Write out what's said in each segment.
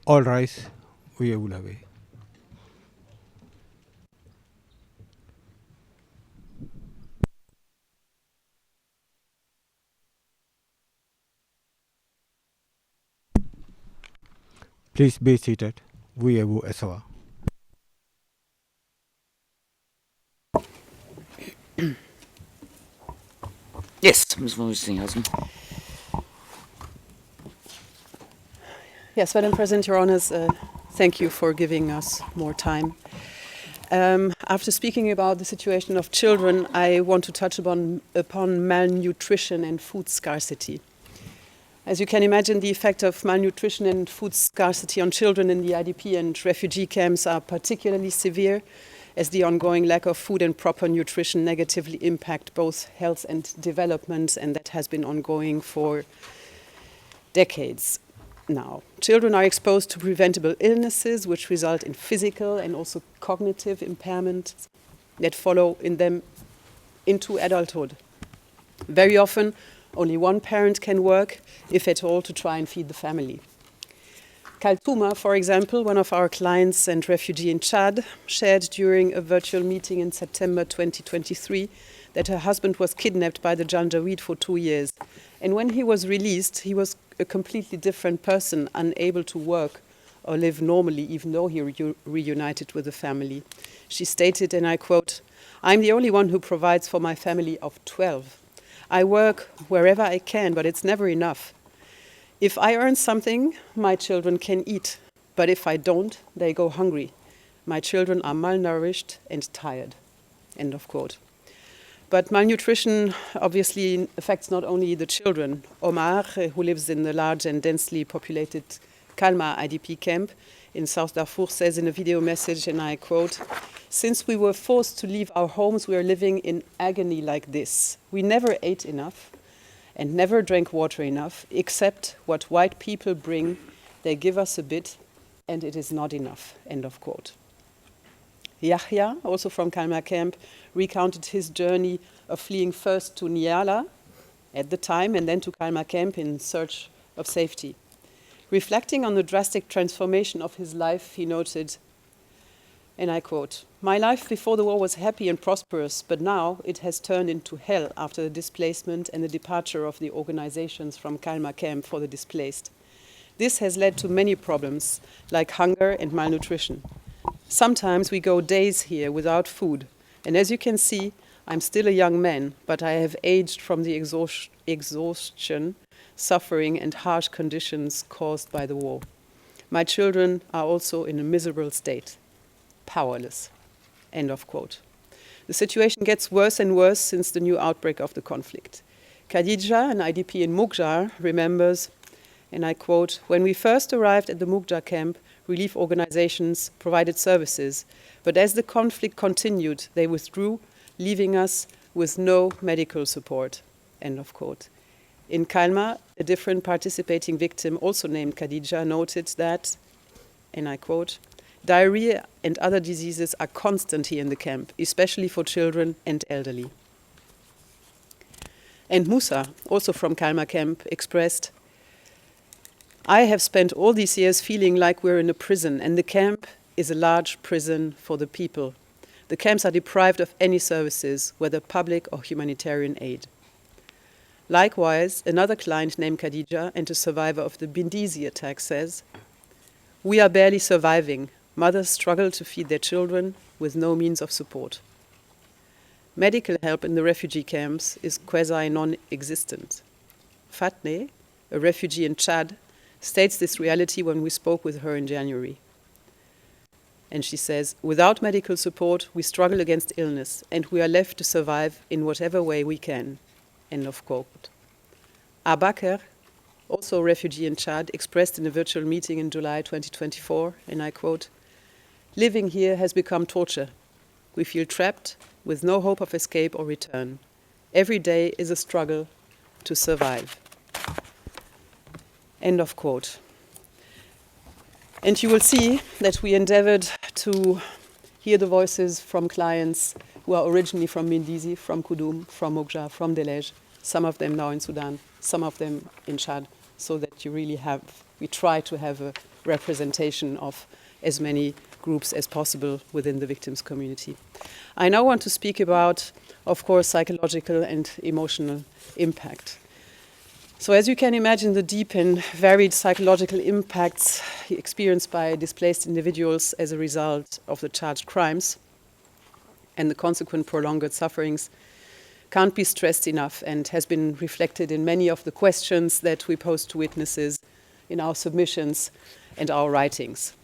All rise. Oui, vous l'avez. Please be seated. Veuillez-vous asseoir. Yes, müssen wir uns sehen lassen. Yes, Madam President, Your Honours, thank you for giving us more time. After speaking about the situation of children, I want to touch upon malnutrition and food scarcity. As you can imagine, the effect of malnutrition and food scarcity on children in the IDP and refugee camps are particularly severe, as the ongoing lack of food and proper nutrition negatively impact both health and development, and that has been ongoing for decades now. Children are exposed to preventable illnesses which result in physical and also cognitive impairment that follow in them into adulthood. Very often, only one parent can work, if at all, to try and feed the family. Kaltouma, for example, one of our clients and refugee in Chad, shared during a virtual meeting in September 2023 that her husband was kidnapped by the Janjaweed for 2 years. And when he was released, he was a completely different person, unable to work or live normally, even though he reunited with the family. She stated, and I quote, "I'm the only one who provides for my family of 12. I work wherever I can, but it's never enough. If I earn something, my children can eat. But if I don't, they go hungry. My children are malnourished and tired." End of quote. But malnutrition obviously affects not only the children. Omar, who lives in the large and densely populated Kalma IDP camp in South Darfur, says in a video message, and I quote, "Since we were forced to leave our homes, we are living in agony like this. We never ate enough and never drank water enough, except what white people bring. They give us a bit, and it is not enough." End of quote. Yahya, also from Kalma camp, recounted his journey of fleeing first to Niala at the time and then to Kalma camp in search of safety. Reflecting on the drastic transformation of his life, he noted, and I quote, "My life before the war was happy and prosperous, but now it has turned into hell after the displacement and the departure of the organizations from Kalma camp for the displaced. This has led to many problems, like hunger and malnutrition. Sometimes we go days here without food, and as you can see, I'm still a young man, but I have aged from the exhaustion, suffering, and harsh conditions caused by the war. My children are also in a miserable state, powerless." End of quote. The situation gets worse and worse since the new outbreak of the conflict. Khadija, an IDP in Mukjar, remembers, and I quote, "When we first arrived at the Mukjar camp, relief organizations provided services, but as the conflict continued, they withdrew, leaving us with no medical support." End of quote. In Kalma, a different participating victim, also named Khadija, noted that, and I quote, "Diarrhea and other diseases are constant here in the camp, especially for children and elderly." And Musa, also from Kalma camp, expressed, "I have spent all these years feeling like we're in a prison, and the camp is a large prison for the people. The camps are deprived of any services, whether public or humanitarian aid." Likewise, another client named Khadija and a survivor of the Bindizi attack says, "We are barely surviving. Mothers struggle to feed their children with no means of support. Medical help in the refugee camps is quasi non-existent." Fatne, a refugee in Chad, states this reality when we spoke with her in January. And she says, "Without medical support, we struggle against illness, and we are left to survive in whatever way we can." End of quote. Abakar, also a refugee in Chad, expressed in a virtual meeting in July 2024, and I quote, "Living here has become torture. We feel trapped with no hope of escape or return. Every day is a struggle to survive." End of quote. And you will see that we endeavored to hear the voices from clients who are originally from Mindisi, from Kudum, from Mokja, from Delej, some of them now in Sudan, some of them in Chad, so that we try to have a representation of as many groups as possible within the victims' community. I now want to speak about, of course, psychological and emotional impact. So as you can imagine, the deep and varied psychological impacts experienced by displaced individuals as a result of the charged crimes and the consequent prolonged sufferings can't be stressed enough, and has been reflected in many of the questions that we pose to witnesses in our submissions and our writings.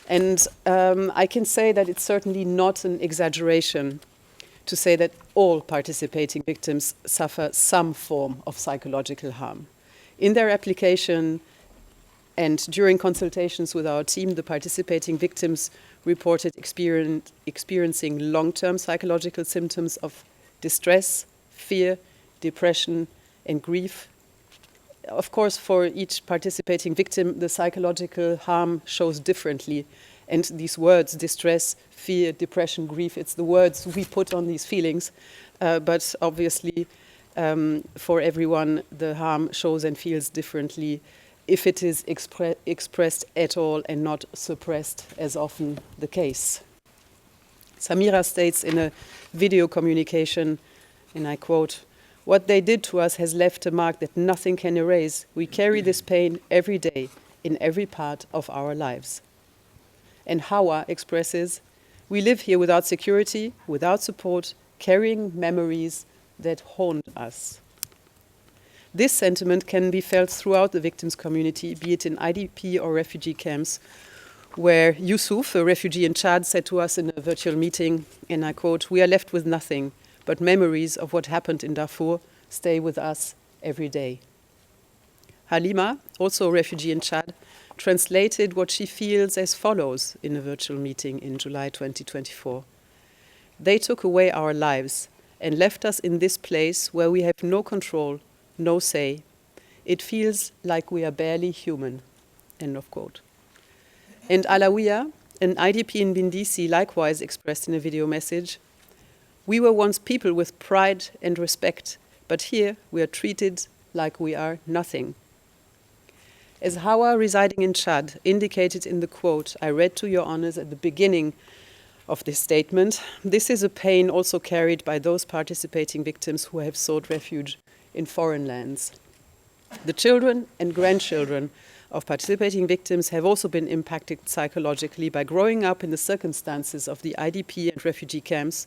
And I can say that it's certainly not an exaggeration to say that all participating victims suffer some form of psychological harm. In their application and during consultations with our team, the participating victims reported experiencing long-term psychological symptoms of distress, fear, depression, and grief. Of course, for each participating victim, the psychological harm shows differently. And these words, distress, fear, depression, grief, it's the words we put on these feelings. But obviously, for everyone, the harm shows and feels differently if it is expressed at all and not suppressed, as often the case. Samira states in a video communication, and I quote, "What they did to us has left a mark that nothing can erase. We carry this pain every day in every part of our lives." And Hawa expresses, "We live here without security, without support, carrying memories that haunt us." This sentiment can be felt throughout the victims' community, be it in IDP or refugee camps, where Yusuf, a refugee in Chad, said to us in a virtual meeting, and I quote, "We are left with nothing, but memories of what happened in Darfur stay with us every day." Halima, also a refugee in Chad, translated what she feels as follows in a virtual meeting in July 2024. "They took away our lives and left us in this place where we have no control, no say. It feels like we are barely human." End of quote. And Alawiya, an IDP in Bindisi, likewise expressed in a video message, "We were once people with pride and respect, but here we are treated like we are nothing." As Hawa, residing in Chad, indicated in the quote I read to your honors at the beginning of this statement, this is a pain also carried by those participating victims who have sought refuge in foreign lands. The children and grandchildren of participating victims have also been impacted psychologically by growing up in the circumstances of the IDP and refugee camps,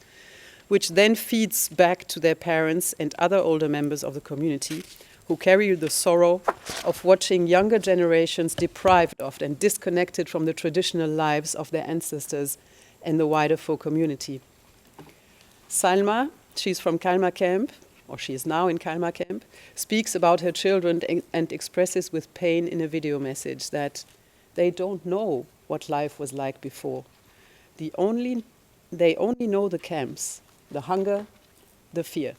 which then feeds back to their parents and other older members of the community who carry the sorrow of watching younger generations deprived of and disconnected from the traditional lives of their ancestors and the wider Fo community. Salma, she's from Kalma camp, or she is now in Kalma camp, speaks about her children and expresses with pain in a video message that they don't know what life was like before. They only know the camps, the hunger, the fear.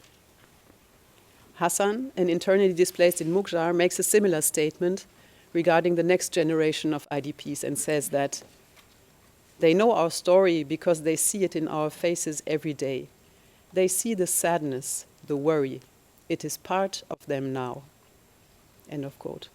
Hassan, an internally displaced in Mukjar, makes a similar statement regarding the next generation of IDPs and says that they know our story because they see it in our faces every day. They see the sadness, the worry. It is part of them now. End of quote.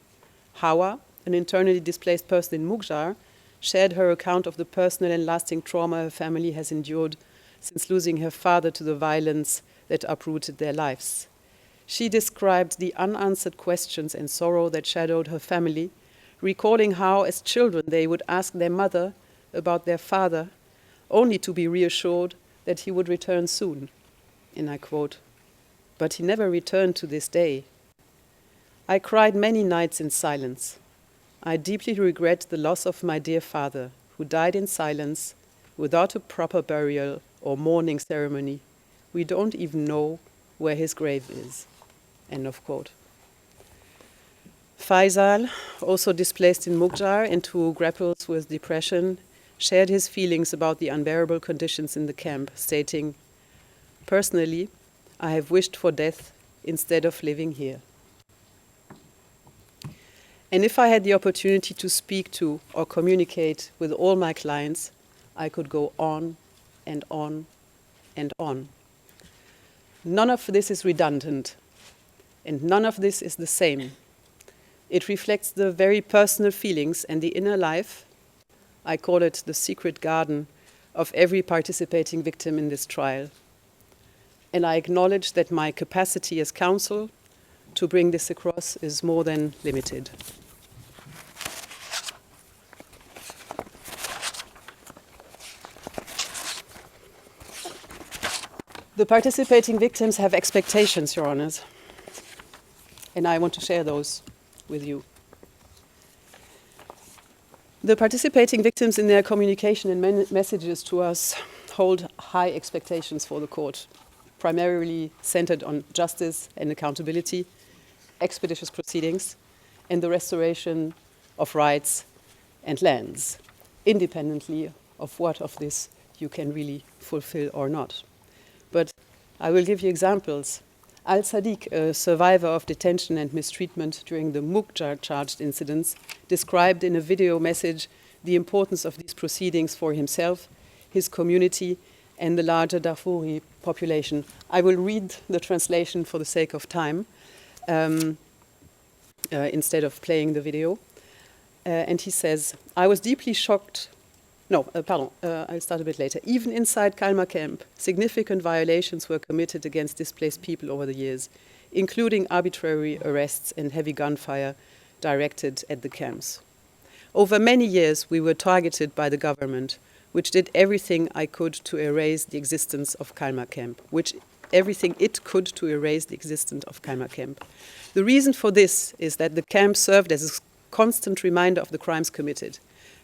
Hawa, an internally displaced person in Mukjar, shared her account of the personal and lasting trauma her family has endured since losing her father to the violence that uprooted their lives. She described the unanswered questions and sorrow that shadowed her family, recalling how, as children, they would ask their mother about their father, only to be reassured that he would return soon. And I quote, "But he never returned to this day. I cried many nights in silence. I deeply regret the loss of my dear father, who died in silence, without a proper burial or mourning ceremony. We don't even know where his grave is." End of quote. Faisal, also displaced in Mukjar and who grapples with depression, shared his feelings about the unbearable conditions in the camp, stating, "Personally, I have wished for death instead of living here." And if I had the opportunity to speak to or communicate with all my clients, I could go on and on and on. None of this is redundant, and none of this is the same. It reflects the very personal feelings and the inner life, I call it the secret garden, of every participating victim in this trial. And I acknowledge that my capacity as counsel to bring this across is more than limited. The participating victims have expectations, Your Honours, and I want to share those with you. The participating victims in their communication and messages to us hold high expectations for the court, primarily centered on justice and accountability, expeditious proceedings, and the restoration of rights and lands, independently of what of this you can really fulfill or not. But I will give you examples. Al-Sadiq, a survivor of detention and mistreatment during the Mukjar-charged incidents, described in a video message the importance of these proceedings for himself, his community, and the larger Darfuri population. I will read the translation for the sake of time instead of playing the video. And he says, I was deeply shocked. I'll start a bit later. Even inside Kalmar camp, significant violations were committed against displaced people over the years, including arbitrary arrests and heavy gunfire directed at the camps. Over many years, we were targeted by the government, which did everything I could to erase the existence of Kalmar camp, everything it could to erase the existence of Kalmar camp. The reason for this is that the camp served as a constant reminder of the crimes committed.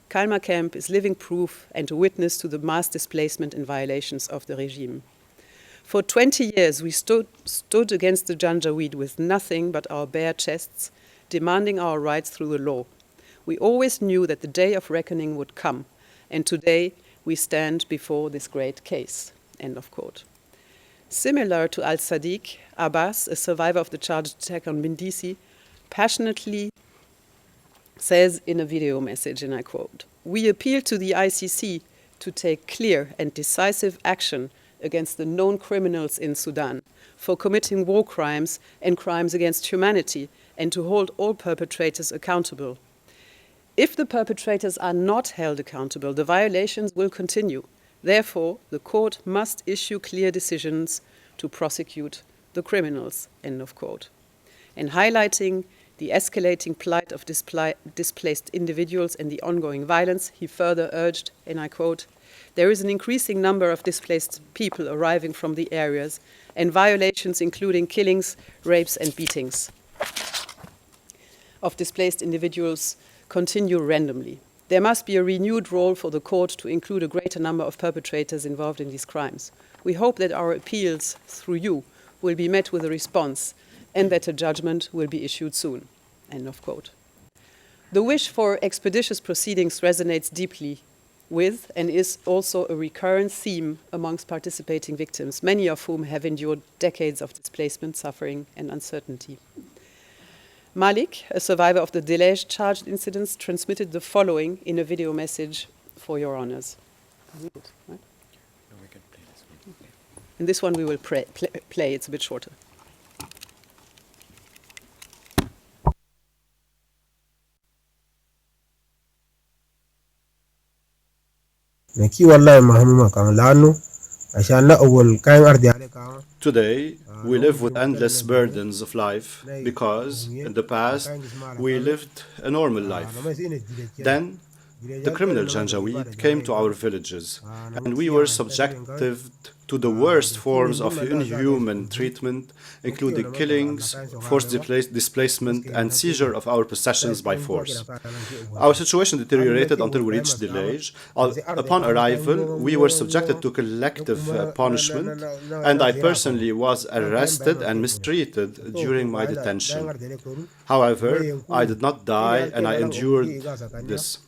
Kalmar camp is living proof and a witness to the mass displacement and violations of the regime. For 20 years, we stood against the Janjaweed with nothing but our bare chests, demanding our rights through the law. We always knew that the day of reckoning would come, and today we stand before this great case. End of quote. Similar to Al-Sadiq, Abbas, a survivor of the charged attack on Bindisi, passionately says in a video message, and I quote, "We appeal to the ICC to take clear and decisive action against the known criminals in Sudan for committing war crimes and crimes against humanity, and to hold all perpetrators accountable. If the perpetrators are not held accountable, the violations will continue. Therefore, the court must issue clear decisions to prosecute the criminals." End of quote. And highlighting the escalating plight of displaced individuals and the ongoing violence, he further urged, and I quote, "There is an increasing number of displaced people arriving from the areas, and violations including killings, rapes and beatings of displaced individuals continue randomly. There must be a renewed role for the court to include a greater number of perpetrators involved in these crimes. We hope that our appeals through you will be met with a response and that a judgment will be issued soon." End of quote. The wish for expeditious proceedings resonates deeply with and is also a recurrent theme amongst participating victims, many of whom have endured decades of displacement, suffering and uncertainty. Malik, a survivor of the Delej charged incidents, transmitted the following in a video message for Your Honours. Right? No, we can play this one. And this one we will play, it's a bit shorter. naki wallahi mahamma kan lanu ashan la awwal kayan ardi ale kan Today, we live with endless burdens of life because, in the past, we lived a normal life. Then, the criminal Janjaweed came to our villages, and we were subjected to the worst forms of inhuman treatment, including killings, forced displacement, and seizure of our possessions by force. Our situation deteriorated until we reached Delej. Upon arrival, we were subjected to collective punishment, and I personally was arrested and mistreated during my detention. However, I did not die, and I endured this.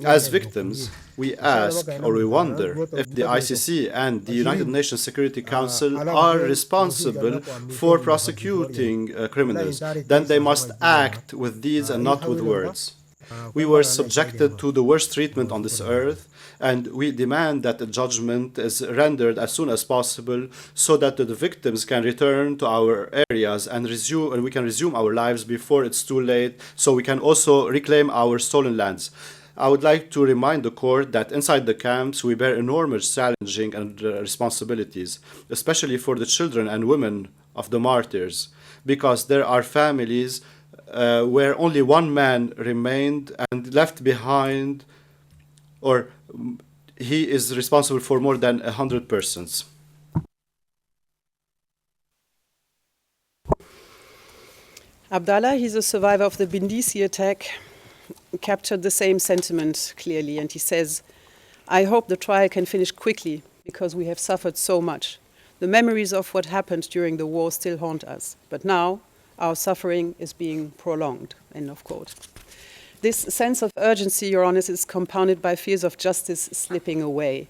As victims, we ask or we wonder if the ICC and the United Nations Security Council are responsible for prosecuting criminals. Then they must act with deeds and not with words. We were subjected to the worst treatment on this earth, and we demand that a judgment is rendered as soon as possible so that the victims can return to our areas and we can resume our lives before it's too late, so we can also reclaim our stolen lands. I would like to remind the court that inside the camps we bear enormous challenging and responsibilities, especially for the children and women of the martyrs, because there are families where only one man remained and left behind, or he is responsible for more than 100 persons. Abdallah, he's a survivor of the Bindisi attack, captured the same sentiment clearly, and he says, "I hope the trial can finish quickly because we have suffered so much. The memories of what happened during the war still haunt us, but now our suffering is being prolonged." End of quote. This sense of urgency, Your Honours, is compounded by fears of justice slipping away.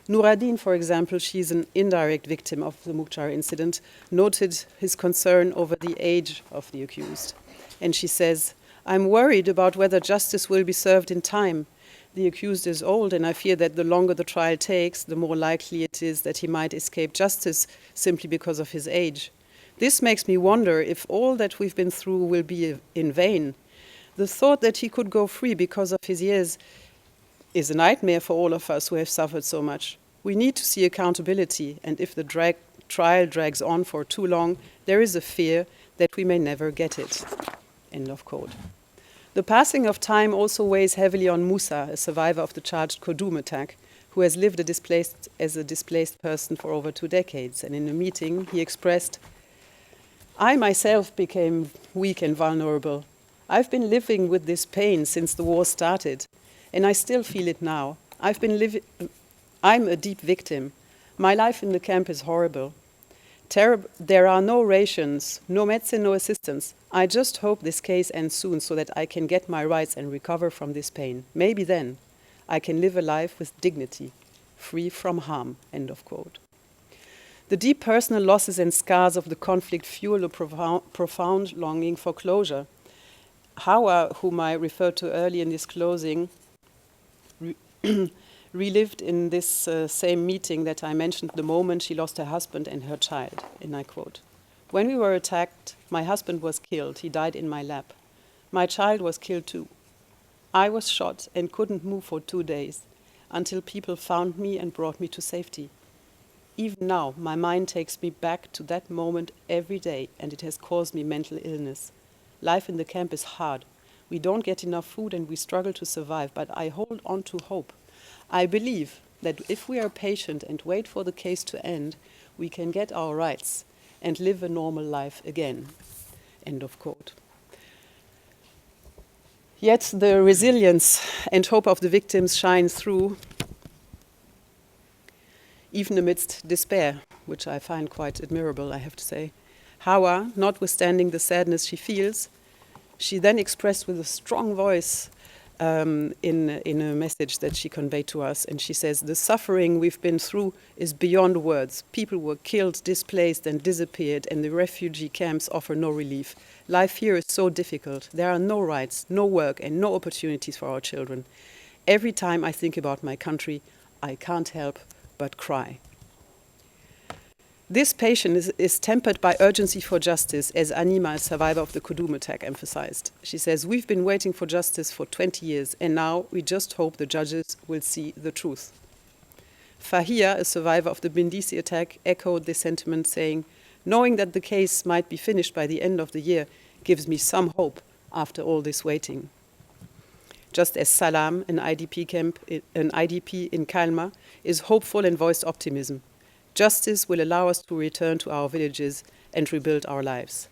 Nouradine, for example, she's an indirect victim of the Mukhtar incident, noted his concern over the age of the accused. And she says, "I'm worried about whether justice will be served in time. The accused is old, and I fear that the longer the trial takes, the more likely it is that he might escape justice simply because of his age. This makes me wonder if all that we've been through will be in vain. The thought that he could go free because of his years is a nightmare for all of us who have suffered so much. We need to see accountability, and if the trial drags on for too long, there is a fear that we may never get it." End of quote. The passing of time also weighs heavily on Musa, a survivor of the charged Kordum attack, who has lived as a displaced person for over 2 decades. And in a meeting, he expressed, "I myself became weak and vulnerable. I've been living with this pain since the war started, and I still feel it now. I'm a deep victim. My life in the camp is horrible. There are no rations, no medicine, no assistance. I just hope this case ends soon so that I can get my rights and recover from this pain. Maybe then I can live a life with dignity, free from harm." End of quote. The deep personal losses and scars of the conflict fuel a profound longing for closure. Hawa, whom I referred to earlier in this closing, relived in this same meeting that I mentioned the moment she lost her husband and her child, and I quote, "When we were attacked, my husband was killed. He died in my lap. My child was killed too. I was shot and couldn't move for 2 days until people found me and brought me to safety. Even now, my mind takes me back to that moment every day, and it has caused me mental illness. Life in the camp is hard. We don't get enough food and we struggle to survive, but I hold on to hope. I believe that if we are patient and wait for the case to end, we can get our rights and live a normal life again." End of quote. Yet the resilience and hope of the victims shine through, even amidst despair, which I find quite admirable, I have to say. Hawa, notwithstanding the sadness she feels, she then expressed with a strong voice in a message that she conveyed to us, and she says, "The suffering we've been through is beyond words. People were killed, displaced, and disappeared, and the refugee camps offer no relief. Life here is so difficult. There are no rights, no work, and no opportunities for our children. Every time I think about my country, I can't help but cry." This passion is tempered by urgency for justice, as Anima, a survivor of the Kordum attack, emphasized. She says, "We've been waiting for justice for 20 years, and now we just hope the judges will see the truth." Fahia, a survivor of the Bindisi attack, echoed this sentiment, saying, "Knowing that the case might be finished by the end of the year gives me some hope after all this waiting." Just as Salam, an IDP in Kalma, is hopeful and voiced optimism. Justice will allow us to return to our villages and rebuild our lives.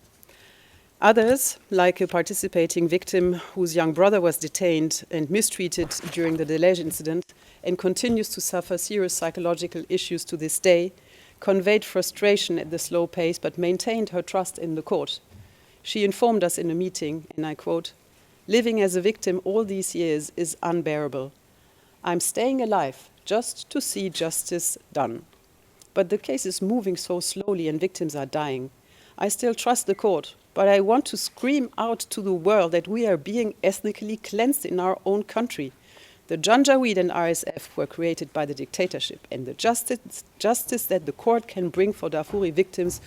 Others, like a participating victim whose young brother was detained and mistreated during the Delege incident and continues to suffer serious psychological issues to this day, conveyed frustration at the slow pace but maintained her trust in the court. She informed us in a meeting, and I quote, "Living as a victim all these years is unbearable. I'm staying alive just to see justice done. But the case is moving so slowly and victims are dying. I still trust the court, but I want to scream out to the world that we are being ethnically cleansed in our own country. The Janjaweed and RSF were created by the dictatorship, and the justice that the court can bring for Darfuri victims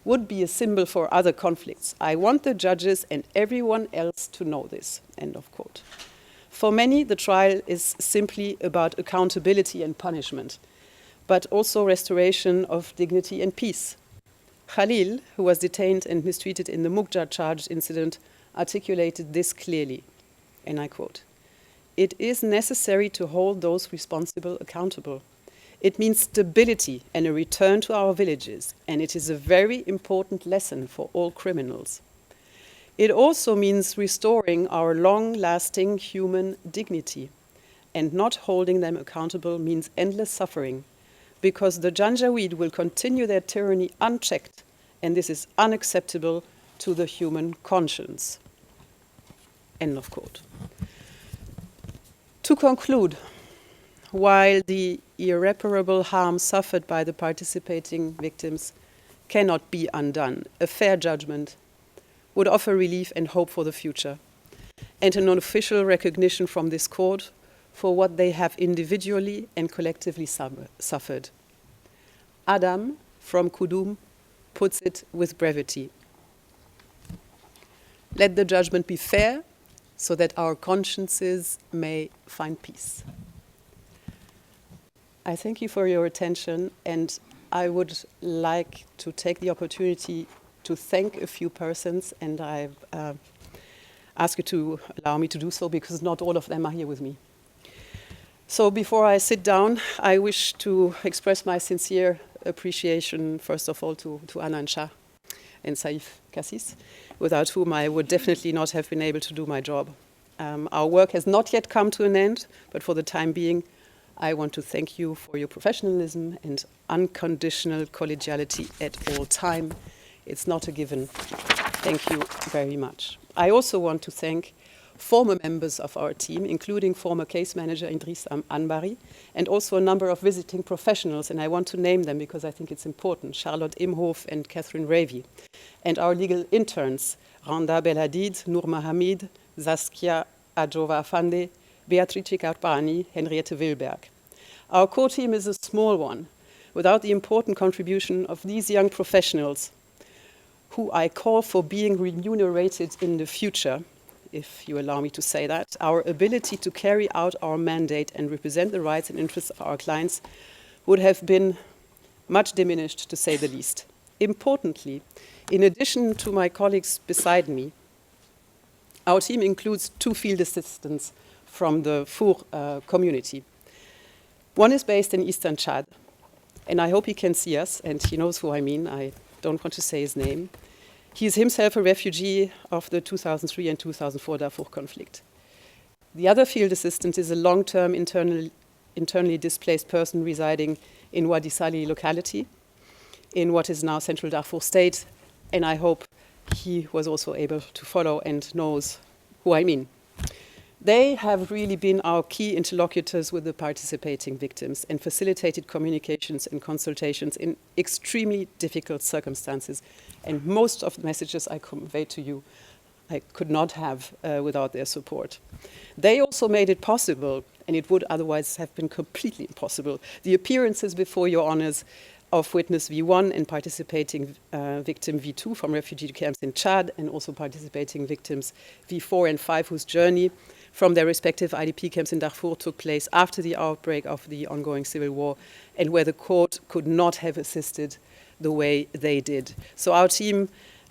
would be a symbol for other conflicts. I want the judges and everyone else to know this." End of quote. For many, the trial is simply about accountability and punishment, but also restoration of dignity and peace. Khalil, who was detained and mistreated in the Mukja charge incident, articulated this clearly, and I quote, "It is necessary to hold those responsible accountable. It means stability and a return to our villages, and it is a very important lesson for all criminals. It also means restoring our long-lasting human dignity, and not holding them accountable means endless suffering, because the Janjaweed will continue their tyranny unchecked, and this is unacceptable to the human conscience." End of quote. To conclude, while the irreparable harm suffered by the participating victims cannot be undone, a fair judgment would offer relief and hope for the future, and an official recognition from this court for what they have individually and collectively suffered. Adam from Kudum puts it with brevity. Let the judgment be fair, so that our consciences may find peace. I thank you for your attention, and I would like to take the opportunity to thank a few persons, and I ask you to allow me to do so because not all of them are here with me. So before I sit down, I wish to express my sincere appreciation, first of all, to Anna and Shah and Saif Kassis, without whom I would definitely not have been able to do my job. Our work has not yet come to an end, but for the time being, I want to thank you for your professionalism and unconditional collegiality at all time. It's not a given. Thank you very much. I also want to thank former members of our team, including former case manager Idris Anbari, and also a number of visiting professionals, and I want to name them because I think it's important, Charlotte Imhof and Catherine Ravy, and our legal interns, Randa Belhadid, Noor Mahamid, Saskia Adjova Fande, Beatrice Carpani, Henriette Wilberg. Our core team is a small one, without the important contribution of these young professionals, who I call for being remunerated in the future, if you allow me to say that. Our ability to carry out our mandate and represent the rights and interests of our clients would have been much diminished, to say the least. Importantly, in addition to my colleagues beside me, our team includes 2 field assistants from the Four community. One is based in eastern Chad, and I hope he can see us, and he knows who I mean. I don't want to say his name. He is himself a refugee of the 2003 and 2004 Darfur conflict. The other field assistant is a long-term internally displaced person residing in Wadi Sali locality, in what is now Central Darfur State, and I hope he was also able to follow and knows who I mean. They have really been our key interlocutors with the participating victims and facilitated communications and consultations in extremely difficult circumstances. And most of the messages I conveyed to you, I could not have without their support. They also made it possible, and it would otherwise have been completely impossible, the appearances before your honors of witness V1 and participating victim V2 from refugee camps in Chad, and also participating victims V4 and 5 whose journey from their respective IDP camps in Darfur took place after the outbreak of the ongoing civil war, and where the court could not have assisted the way they did. So our team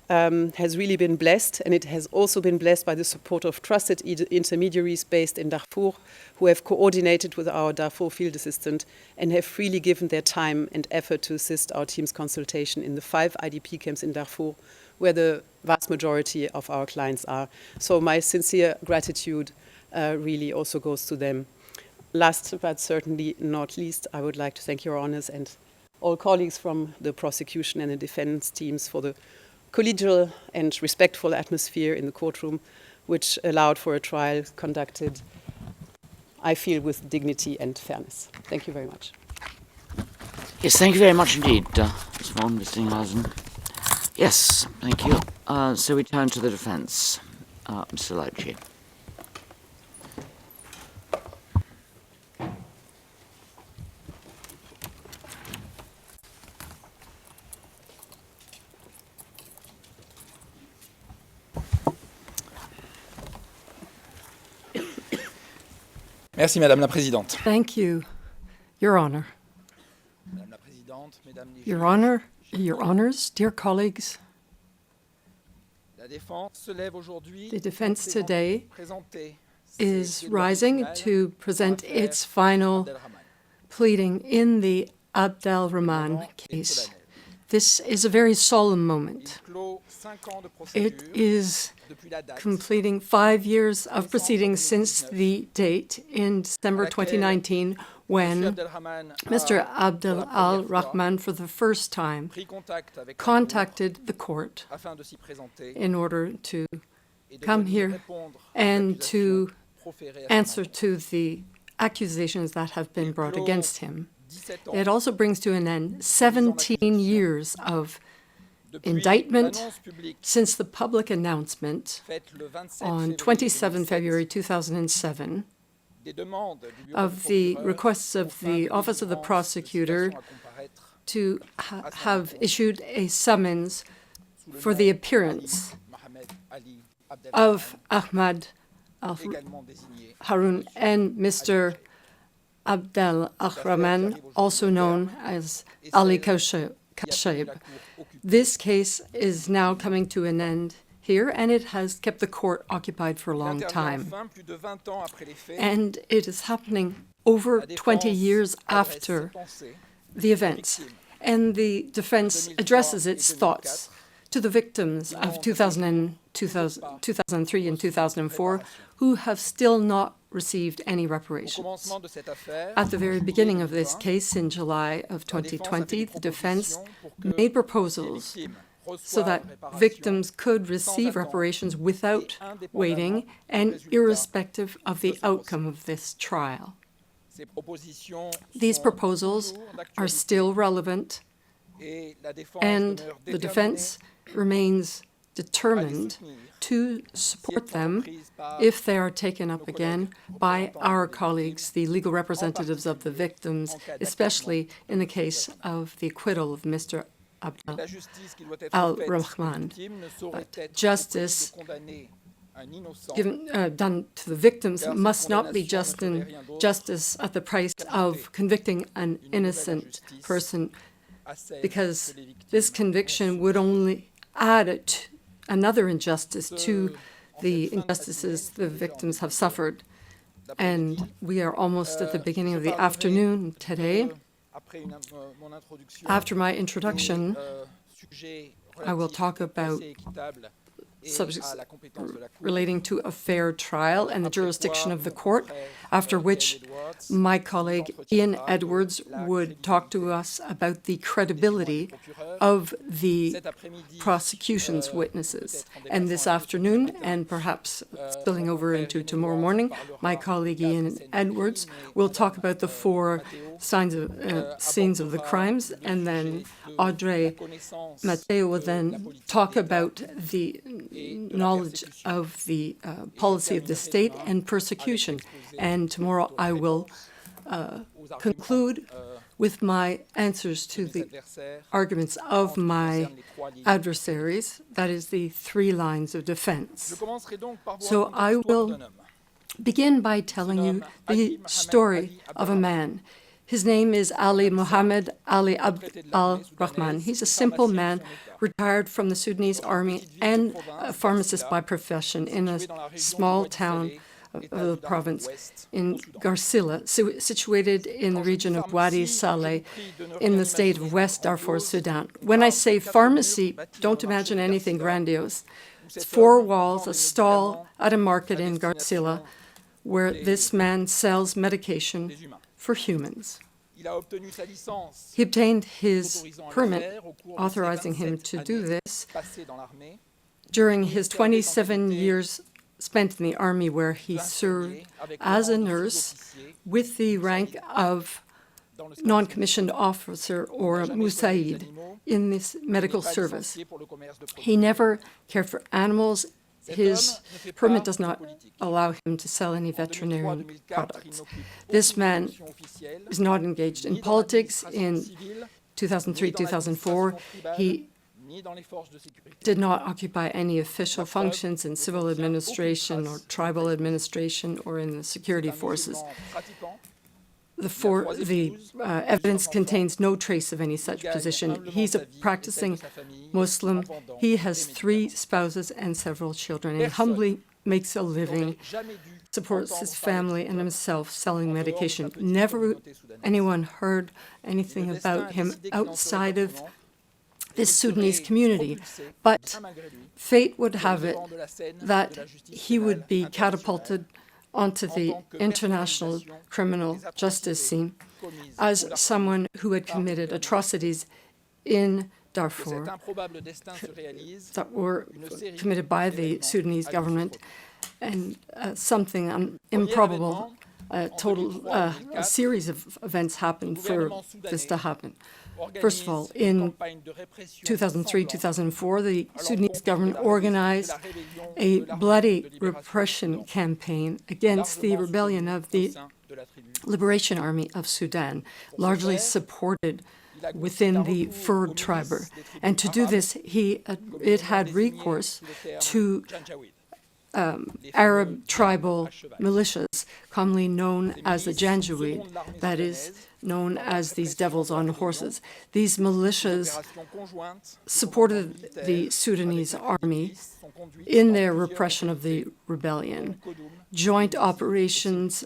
has really been blessed, and it has also been blessed by the support of trusted intermediaries based in Darfur who have coordinated with our Darfur field assistant and have freely given their time and effort to assist our team's consultation in the 5 IDP camps in Darfur, where the vast majority of our clients are. So my sincere gratitude really also goes to them. Last but certainly not least, I would like to thank your honors and all colleagues from the prosecution and the defense teams for the collegial and respectful atmosphere in the courtroom, which allowed for a trial conducted, I feel, with dignity and fairness. Thank you very much. Yes, thank you very much indeed, Ms. von Wistinghausen. Yes, thank you. So we turn to the defense. Mr. Laichi. Merci, Madame la Présidente. Thank you, Your Honor. Madame la Présidente, Mesdames les Your juges, Honor, Your Honors, dear colleagues, la défense se lève aujourd'hui the defense today présenter is rising to present its final Abd-Al-Rahman. pleading in the Abd-Al-Rahman case. This is a very solemn moment. Il clôt 5 ans de It procédure is depuis la date completing 5 years of proceedings since the date in December 2019 when Abd-Al-Rahman Mr. a Abd-Al-Rahman, for the first time, pris contact avec la contacted the court Cour afin de s'y présenter in order to et de come venir here répondre aux and to accusations proférées à son answer encontre. to the accusations that have been brought clôt against him. 17 ans It also brings to an end 17 years of depuis indictment l'annonce publique since the public announcement faite le 27 on février 27 2007 February 2007 des demandes du bureau of du the procureur requests of aux fins the de Office of the délivrance de Prosecutor citation à comparaître to have issued a summons for the appearance Mohamed Ali Abd-Al-Rahman, of Ahmad également désigné Haroun and Mr. Abd-Al-Rahman, also known as Ali Khashoggi. This case is now coming to an end here, and it has kept the court occupied for a long time. Enfin, plus de 20 ans après les faits, And it is happening over 20 years after the events. And the defense addresses its thoughts to the victims of 2003 and 2004 who have still not received any reparations. At the very beginning of this case, in July of 2020, the defense made proposals so that victims could receive reparations without waiting and irrespective of the outcome of this trial. These proposals are still relevant, and the defense remains determined to support them if they are taken up again by our colleagues, the legal representatives of the victims, especially in the case of the acquittal of Mr. Abd-Al-Rahman. But justice done to the victims must not be justice at the price of convicting an innocent person, because this conviction would only add another injustice to the injustices the victims have suffered. And we are almost at the beginning of the afternoon today. After my introduction, I will talk about subjects relating to a fair trial and the jurisdiction of the court, after which my colleague Ian Edwards would talk to us about the credibility of the prosecution's witnesses. And this afternoon, and perhaps spilling over into tomorrow morning, my colleague Ian Edwards will talk about the four scenes of the crimes, and then Audrey Matteo will then talk about the knowledge of the policy of the state and persecution. And tomorrow I will conclude with my answers to the arguments of my adversaries, that is the three lines of defense. So I will begin by telling you the story of a man. His name is Ali Mohammed Ali Abd-Al-Rahman. He's a simple man, retired from the Sudanese army and a pharmacist by profession in a small town of the province in Garcilla, situated in the region of Wadi Saleh in the state of West Darfur, Sudan. When I say pharmacy, don't imagine anything grandiose. It's four walls, a stall at a market in Garcilla, where this man sells medication for humans. He obtained his permit authorizing him to do this during his 27 years spent in the army, where he served as a nurse with the rank of non-commissioned officer or Moussaïd in this medical service. He never cared for animals. His permit does not allow him to sell any veterinary products. This man is not engaged in politics. In 2003-2004, he did not occupy any official functions in civil administration or tribal administration or in the security forces. The evidence contains no trace of any such position. He's a practicing Muslim. He has 3 spouses and several children. He humbly makes a living, supports his family and himself selling medication. Never anyone heard anything about him outside of this Sudanese community. But fate would have it that he would be catapulted onto the international criminal justice scene as someone who had committed atrocities in Darfur that were committed by the Sudanese government, and something improbable, a series of events happened for this to happen. First of all, in 2003-2004, the Sudanese government organized a bloody repression campaign against the rebellion of the Liberation Army of Sudan, largely supported within the Fur tribe. And to do this, it had recourse to Arab tribal militias, commonly known as the Janjaweed, that is, known as these devils on horses. These militias supported the Sudanese army in their repression of the rebellion. Joint operations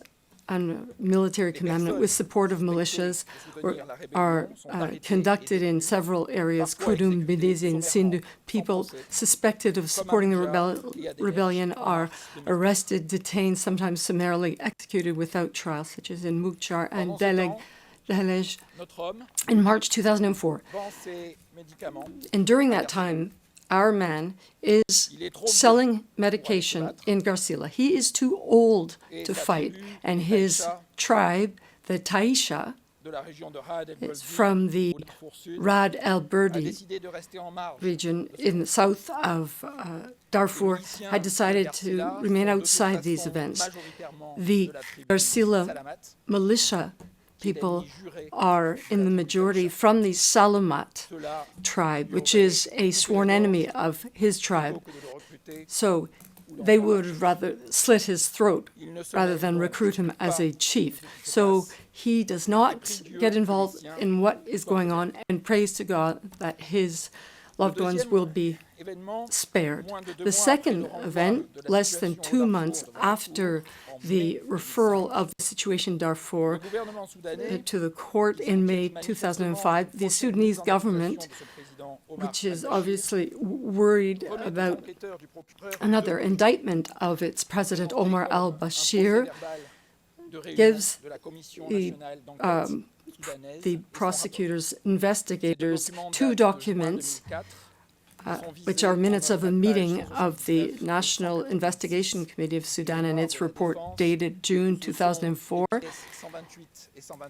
and military commandment with support of militias are conducted in several areas. Kudum, Benizi, and Sindhu. People suspected of supporting the rebellion are arrested, detained, sometimes summarily executed without trial, such as in Mukchar and Delej in March 2004. And during that time, our man is selling medication in Garcila. He is too old to fight, and his tribe, the Taisha, from the Rad el-Berdi region in the south of Darfur, had decided to remain outside these events. The Garcila militia people are in the majority from the Salamat tribe, which is a sworn enemy of his tribe. So they would rather slit his throat rather than recruit him as a chief. So he does not get involved in what is going on and prays to God that his loved ones will be spared. The second event, less than 2 months after the referral of the situation in Darfur to the court in May 2005, the Sudanese government, which is obviously worried about another indictment of its president, Omar al-Bashir, gives the prosecutors, investigators, 2 documents which are minutes of a meeting of the National Investigation Committee of Sudan and its report dated June 2004.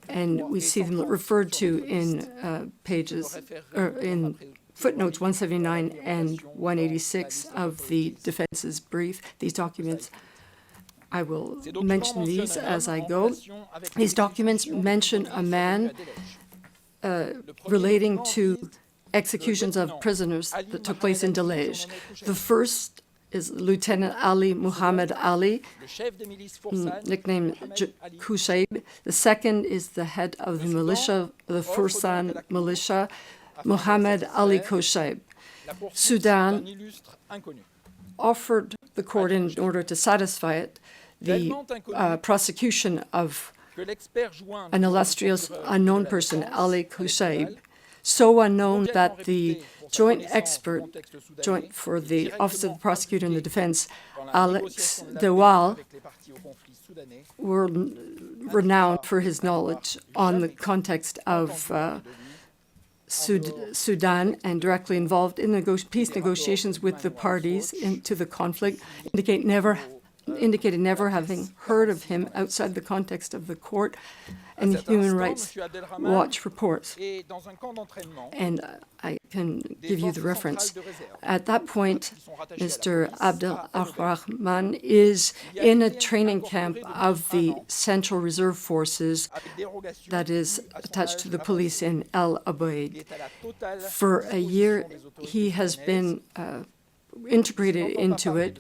And we see them referred to in in footnotes 179 and 186 of the defense's brief. These documents, I will mention these as I go. These documents mention a man relating to executions of prisoners that took place in Delej. The first is Lieutenant Ali Muhammad Ali, nicknamed Kushaib. The second is the head of the militia, the Fursan militia, Muhammad Ali Kushaib. Sudan offered the court, in order to satisfy it, the prosecution of an illustrious unknown person, Ali Kushaib, so unknown that the joint expert, joint for the Office of the Prosecutor and the Defense, Alex Dewal, were renowned for his knowledge on the context of Sudan and directly involved in peace negotiations with the parties to the conflict, indicate never indicated never having heard of him outside the context of the court and Human Rights Watch reports. And I can give you the reference. At that point, Mr. Abd-Al-Rahman is in a training camp of the Central Reserve Forces that is attached to the police in El Obeid. For a year, he has been integrated into it,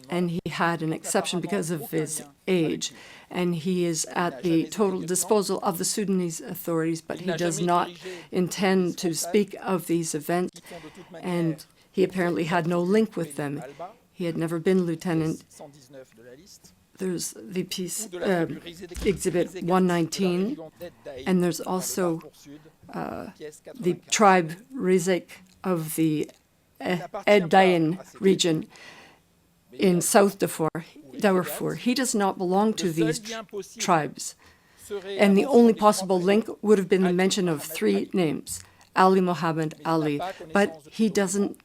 and he had an exception because of his age. And he is at the total disposal of the Sudanese authorities, but he does not intend to speak of these events, and he apparently had no link with them. He had never been lieutenant. There's the piece, Exhibit 119, and there's also the tribe Rizek of the Edain region in South Darfur. He does not belong to these tribes. And the only possible link would have been the mention of three names, Ali Mohammed Ali. But he doesn't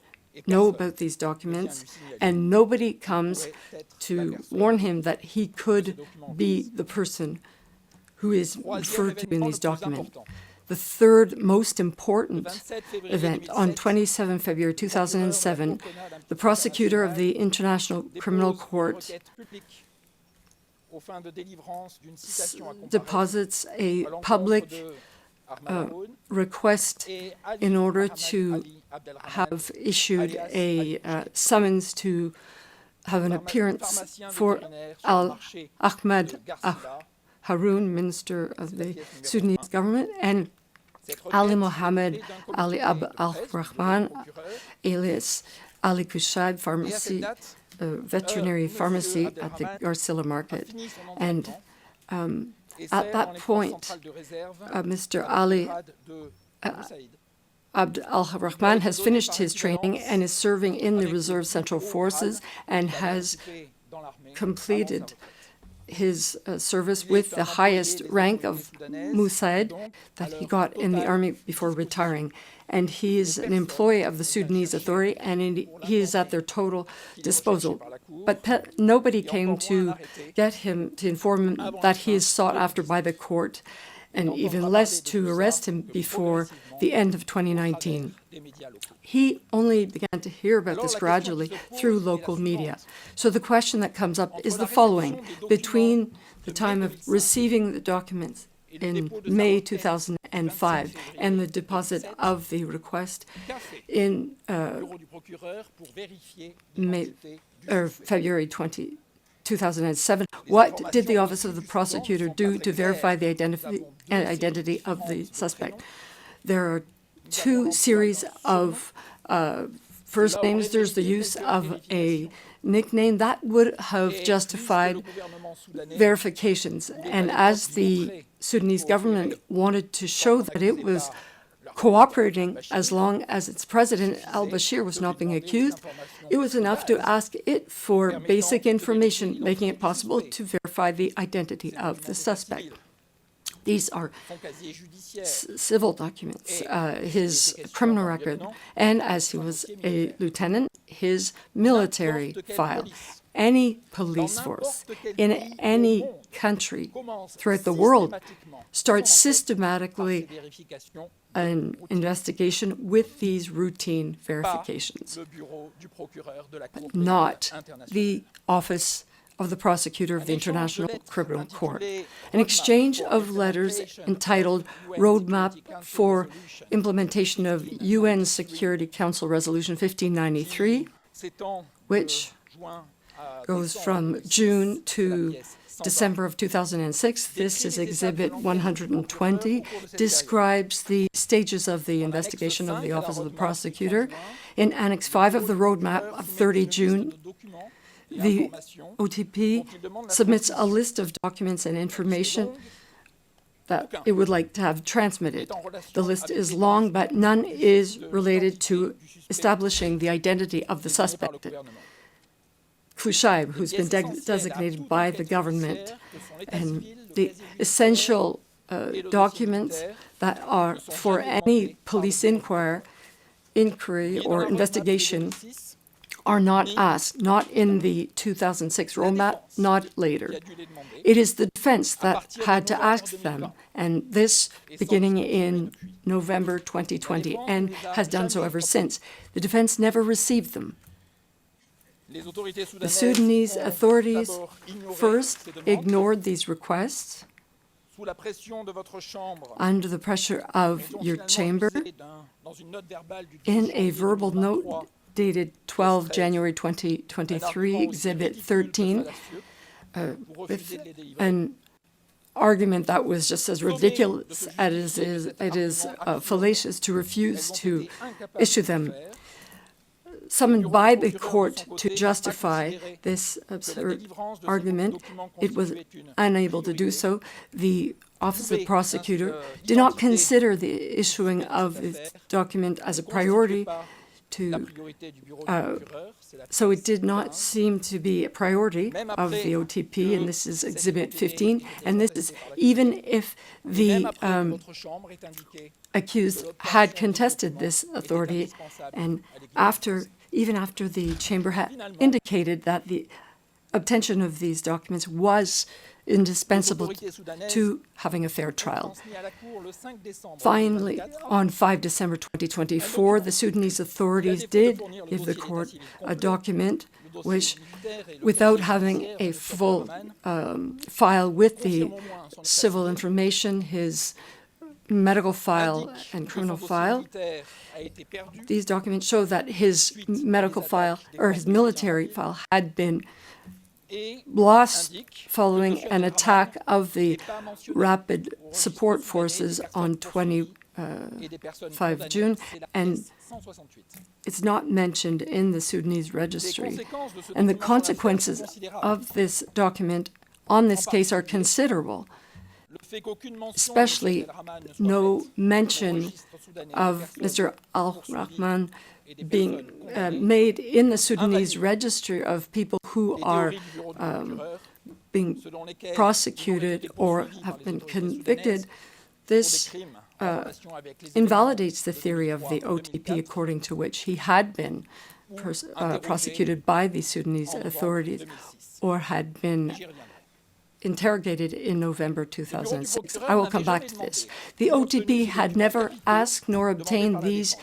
know about these documents, and nobody comes to warn him that he could be the person who is referred to in these documents. The third most important event, on 27 February 2007, the prosecutor of the International Criminal Court deposits a public request in order to have issued a summons to have an appearance for Ahmed Haroun, Minister of the Sudanese government, and Ali Mohammed Ali Abd-Al-Rahman, alias Ali Kushab, pharmacy, veterinary pharmacy at the Garcilla Market. And at that point, Mr. Ali Abd-Al-Rahman has finished his training and is serving in the Reserve Central Forces and has completed his service with the highest rank of Musaid that he got in the army before retiring. And he is an employee of the Sudanese authority, and he is at their total disposal. But nobody came to get him, to inform him that he is sought after by the court, and even less to arrest him before the end of 2019. He only began to hear about this gradually through local media. So the question that comes up is the following. Between the time of receiving the documents in May 2005 and the deposit of the request in February 2007, what did the Office of the Prosecutor do to verify the identity of the suspect? There are two series of first names. There's the use of a nickname that would have justified verifications. And as the Sudanese government wanted to show that it was cooperating as long as its president, al-Bashir, was not being accused, it was enough to ask it for basic information, making it possible to verify the identity of the suspect. These are civil documents, his criminal record, and as he was a lieutenant, his military file. Any police force in any country throughout the world starts systematically an investigation with these routine verifications, but not the Office of the Prosecutor of the International Criminal Court. An exchange of letters entitled Roadmap for Implementation of UN Security Council Resolution 1593, which goes from June to December of 2006. This is Exhibit 120, describes the stages of the investigation of the Office of the Prosecutor. In Annex 5 of the roadmap of 30 June, the OTP submits a list of documents and information that it would like to have transmitted. The list is long, but none is related to establishing the identity of the suspect, Kushaib, who's been designated by the government, and the essential documents that are for any police inquiry or investigation are not asked, not in the 2006 roadmap, not later. It is the defense that had to ask them, and this beginning in November 2020, and has done so ever since. The defense never received them. The Sudanese authorities first ignored these requests under the pressure of your chamber in a verbal note dated 12 January 2023, Exhibit 13, with an argument that was just as ridiculous as it is fallacious to refuse to issue them. Summoned by the court to justify this absurd argument, it was unable to do so. The Office of the Prosecutor did not consider the issuing of this document as a priority, so it did not seem to be a priority of the OTP, and this is Exhibit 15, and this is even if the accused had contested this authority, and even after the chamber had indicated that the obtention of these documents was indispensable to having a fair trial. Finally, on 5 December 2024, the Sudanese authorities did give the court a document which, without having a full file with the civil information, his medical file and criminal file, these documents show that his medical file or his military file had been lost following an attack of the Rapid Support Forces on 25 June, and it's not mentioned in the Sudanese registry. And the consequences of this document on this case are considerable, especially no mention of Mr. Abd-Al-Rahman being made in the Sudanese registry of people who are being prosecuted or have been convicted. This invalidates the theory of the OTP, according to which he had been prosecuted by the Sudanese authorities or had been interrogated in November 2006. I will come back to this. The OTP had never asked nor obtained these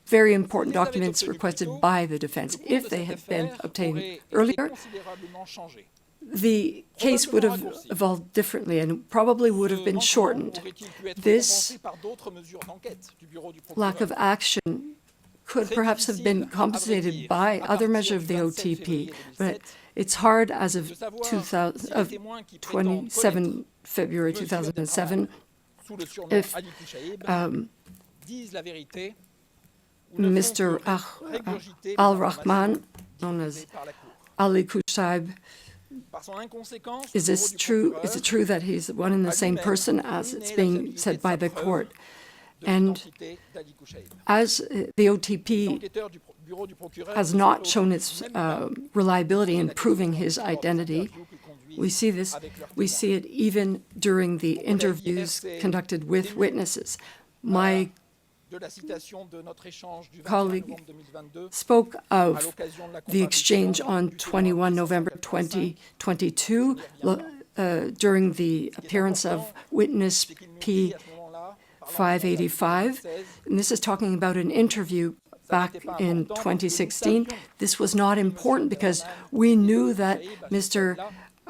very important documents requested by the defense. If they had been obtained earlier, the case would have evolved differently and probably would have been shortened. This lack of action could perhaps have been compensated by other measures of the OTP, but it's hard as of 27 February 2007 if Mr. Abd-Al-Rahman, known as Ali Kushaib, is this true? Is it true that he's one and the same person as it's being said by the court? And as the OTP has not shown its reliability in proving his identity, we see it even during the interviews conducted with witnesses. My colleague spoke of the exchange on 21 November 2022 during the appearance of witness P585. And this is talking about an interview back in 2016. This was not important because we knew that Mr.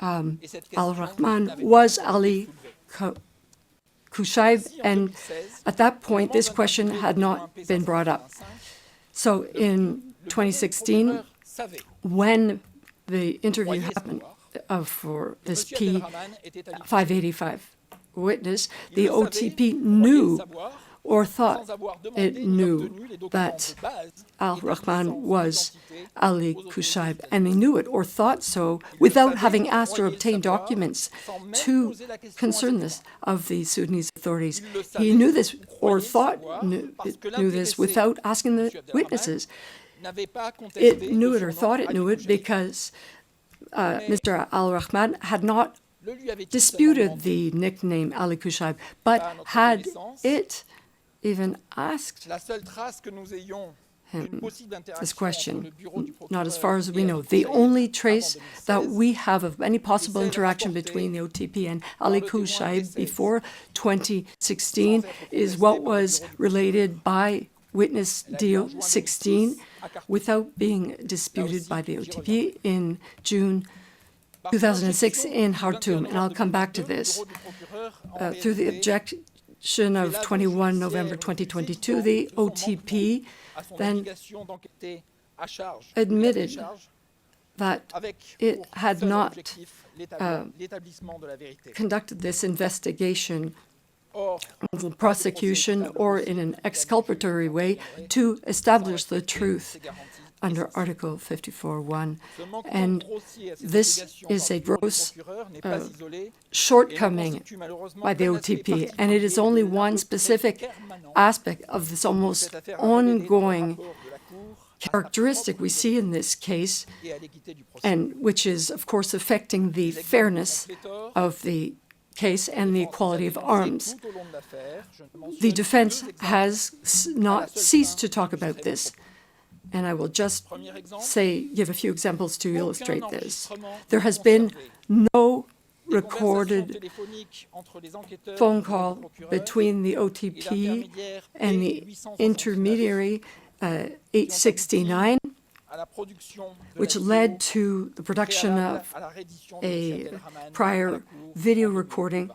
Abd-Al-Rahman was Ali Kushaib, and at that point, this question had not been brought up. So in 2016, when the interview happened for this P585 witness, the OTP knew or thought it knew that Abd-Al-Rahman was Ali Kushaib, and they knew it or thought so without having asked or obtained documents to concern this of the Sudanese authorities. He knew this or thought knew this without asking the witnesses. It knew it or thought it knew it because Mr. Abd-Al-Rahman had not disputed the nickname Ali Kushaib, but had it even asked him this question. Not as far as we know. The only trace that we have of any possible interaction between the OTP and Ali Kouchaib before 2016 is what was related by witness DO16 without being disputed by the OTP in June 2006 in Khartoum. And I'll come back to this. Through the objection of 21 November 2022, the OTP then admitted that it had not conducted this investigation of the prosecution or in an exculpatory way to establish the truth under Article 54.1. And this is a gross shortcoming by the OTP, and it is only one specific aspect of this almost ongoing characteristic we see in this case, and which is, of course, affecting the fairness of the case and the equality of arms. The defense has not ceased to talk about this. And I will just give a few examples to illustrate this. There has been no recorded phone call between the OTP and the intermediary 869, which led to the production of a prior video recording.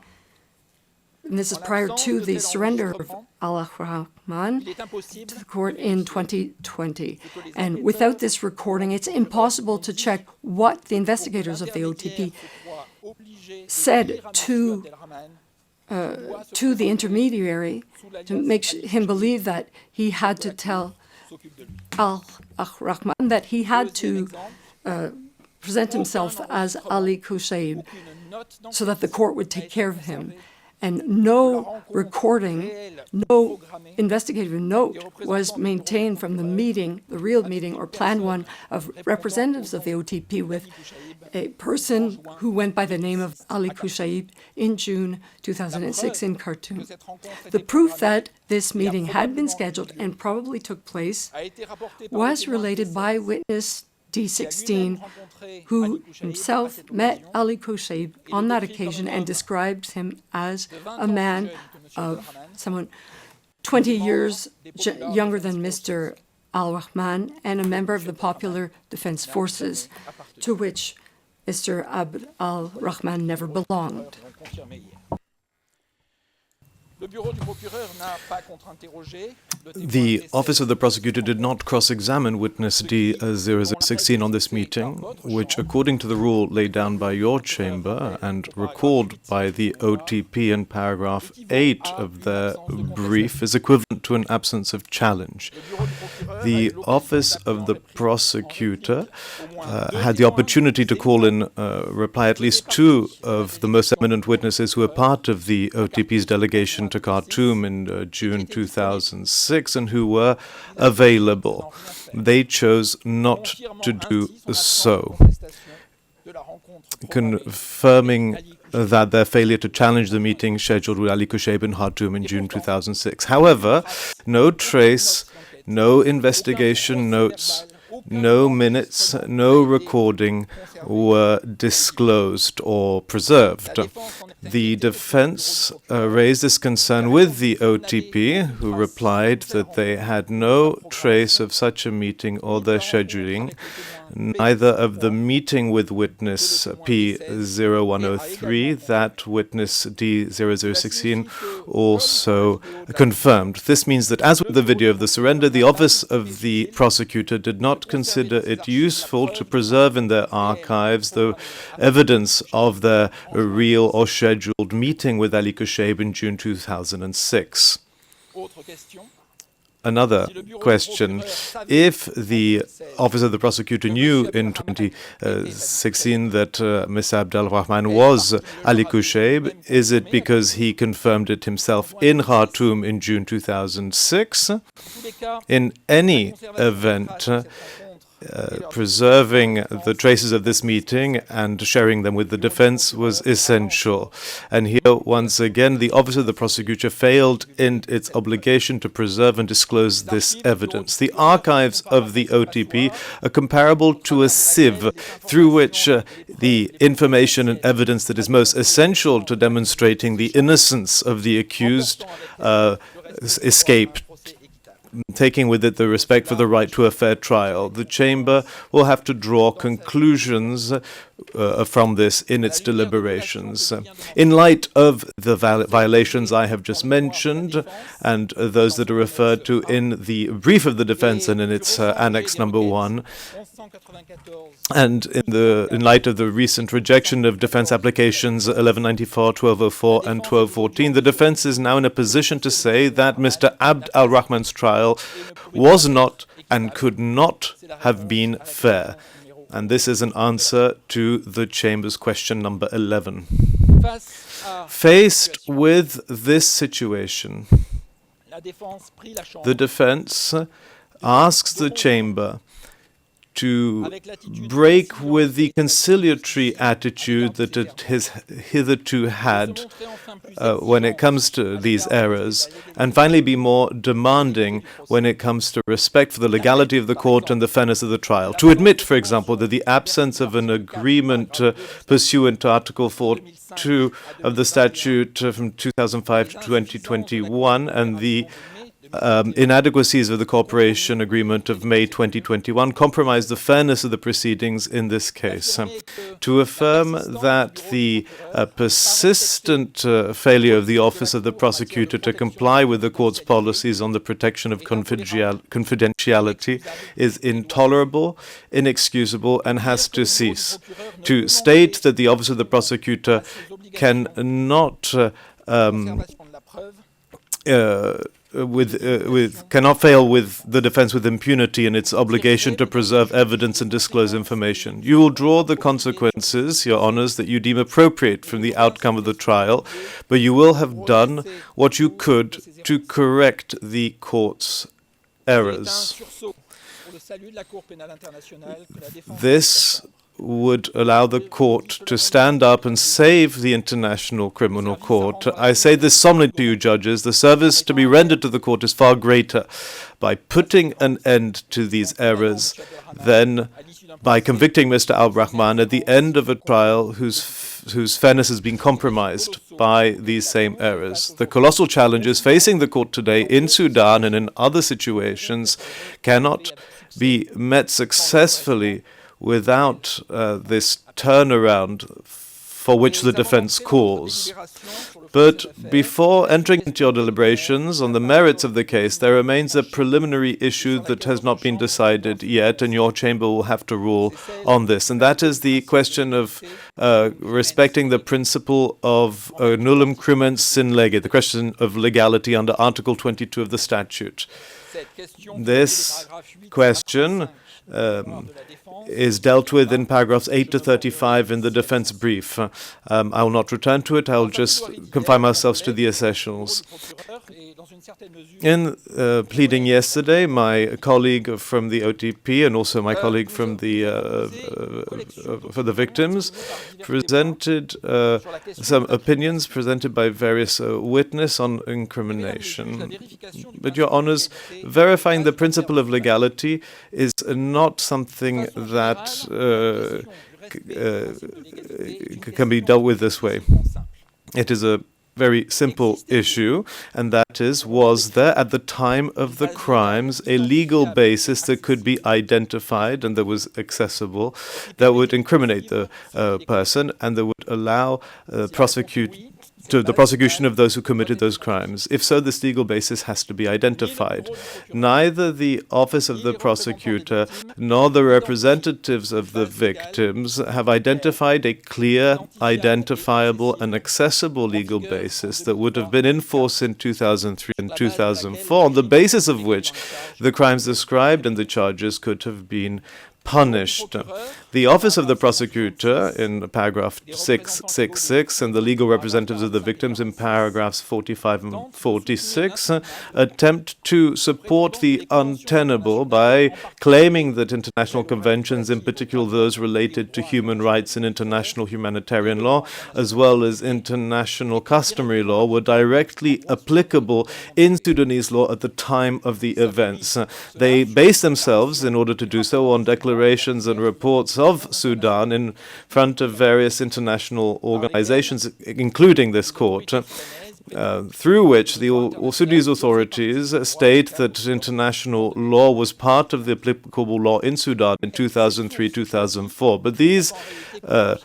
And this is prior to the surrender of Abd-Al-Rahman to the court in 2020. And without this recording, it's impossible to check what the investigators of the OTP said to the intermediary to make him believe that he had to tell Abd-Al-Rahman that he had to present himself as Ali Kouchaib so that the court would take care of him. And no recording, no investigative note was maintained from the meeting, the real meeting or planned one of representatives of the OTP with a person who went by the name of Ali Kouchaib in June 2006 in Khartoum. The proof that this meeting had been scheduled and probably took place was related by witness D16, who himself met Ali Kouchaib on that occasion and described him as a man of someone 20 years younger than Mr. Al-Rahman and a member of the Popular Defense Forces, to which Mr. Abd-Al-Rahman never belonged. The Office of the Prosecutor did not cross-examine witness D0016 on this meeting, which, according to the rule laid down by your chamber and recalled by the OTP in paragraph 8 of their brief, is equivalent to an absence of challenge. The Office of the Prosecutor had the opportunity to call in reply at least two of the most eminent witnesses who were part of the OTP's delegation to Khartoum in June 2006 and who were available. They chose not to do so, confirming that their failure to challenge the meeting scheduled with Ali Kouchaib in Khartoum in June 2006. However, no trace, no investigation notes, no minutes, no recording were disclosed or preserved. The defense raised this concern with the OTP, who replied that they had no trace of such a meeting or their scheduling, neither of the meeting with witness P0103 that witness D0016 also confirmed. This means that, as with the video of the surrender, the Office of the Prosecutor did not consider it useful to preserve in their archives the evidence of their real or scheduled meeting with Ali Kouchaib in June 2006. Another question. If the Office of the Prosecutor knew in 2016 that Mr. Abd-Al-Rahman was Ali Kouchaib, is it because he confirmed it himself in Khartoum in June 2006? In any event, preserving the traces of this meeting and sharing them with the defense was essential. And here, once again, the Office of the Prosecutor failed in its obligation to preserve and disclose this evidence. The archives of the OTP are comparable to a sieve through which the information and evidence that is most essential to demonstrating the innocence of the accused escaped, taking with it the respect for the right to a fair trial. The Chamber will have to draw conclusions from this in its deliberations. In light of the violations I have just mentioned, and those that are referred to in the brief of the defense and in its Annex number 1, and in light of the recent rejection of defense applications 1194, 1204, and 1214, the defense is now in a position to say that Mr. Abd-Al-Rahman's trial was not and could not have been fair. And this is an answer to the Chamber's question number 11. Faced with this situation, the defense asks the Chamber to break with the conciliatory attitude that it has hitherto had when it comes to these errors, and finally be more demanding when it comes to respect for the legality of the court and the fairness of the trial. To admit, for example, that the absence of an agreement pursuant to Article 4.2 of the statute from 2005 to 2021 and the inadequacies of the cooperation agreement of May 2021 compromise the fairness of the proceedings in this case. To affirm that the persistent failure of the Office of the Prosecutor to comply with the court's policies on the protection of confidentiality is intolerable, inexcusable, and has to cease. To state that the Office of the Prosecutor cannot cannot fail with the defense with impunity in its obligation to preserve evidence and disclose information. You will draw the consequences, Your Honours, that you deem appropriate from the outcome of the trial, but you will have done what you could to correct the court's errors. This would allow the court to stand up and save the International Criminal Court. I say this solemnly to you, judges. The service to be rendered to the court is far greater by putting an end to these errors than by convicting Mr. Abd-Al-Rahman at the end of a trial whose fairness has been compromised by these same errors. The colossal challenges facing the court today in Sudan and in other situations cannot be met successfully without this turnaround for which the defense calls. But before entering into your deliberations on the merits of the case, there remains a preliminary issue that has not been decided yet, and your chamber will have to rule on this. And that is the question of respecting the principle of nullum crimen sin lege, the question of legality under Article 22 of the statute. This question is dealt with in paragraphs 8 to 35 in the defense brief. I will not return to it. I will just confine myself to the essentials. In pleading yesterday, my colleague from the OTP and also my colleague from the for the victims presented some opinions presented by various witnesses on incrimination. But, Your Honours, verifying the principle of legality is not something that can be dealt with this way. It is a very simple issue, and that is, was there at the time of the crimes a legal basis that could be identified and that was accessible, that would incriminate the person and that would allow the prosecution of those who committed those crimes? If so, this legal basis has to be identified. Neither the Office of the Prosecutor nor the representatives of the victims have identified a clear, identifiable, and accessible legal basis that would have been in force in 2003 and 2004, on the basis of which the crimes described and the charges could have been punished. The Office of the Prosecutor in paragraph 666 and the legal representatives of the victims in paragraphs 45 and 46 attempt to support the untenable by claiming that international conventions, in particular those related to human rights and international humanitarian law, as well as international customary law, were directly applicable in Sudanese law at the time of the events. They base themselves, in order to do so, on declarations and reports of Sudan in front of various international organizations, including this court, through which the Sudanese authorities state that international law was part of the applicable law in Sudan in 2003-2004. But these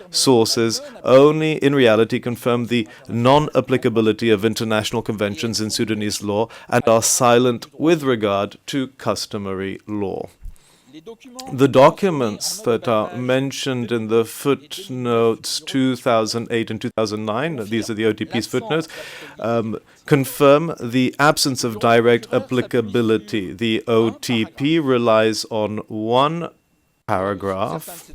sources only in reality confirm the non-applicability of international conventions in Sudanese law and are silent with regard to customary law. The documents that are mentioned in the footnotes 2008 and 2009, these are the OTP's footnotes, confirm the absence of direct applicability. The OTP relies on one paragraph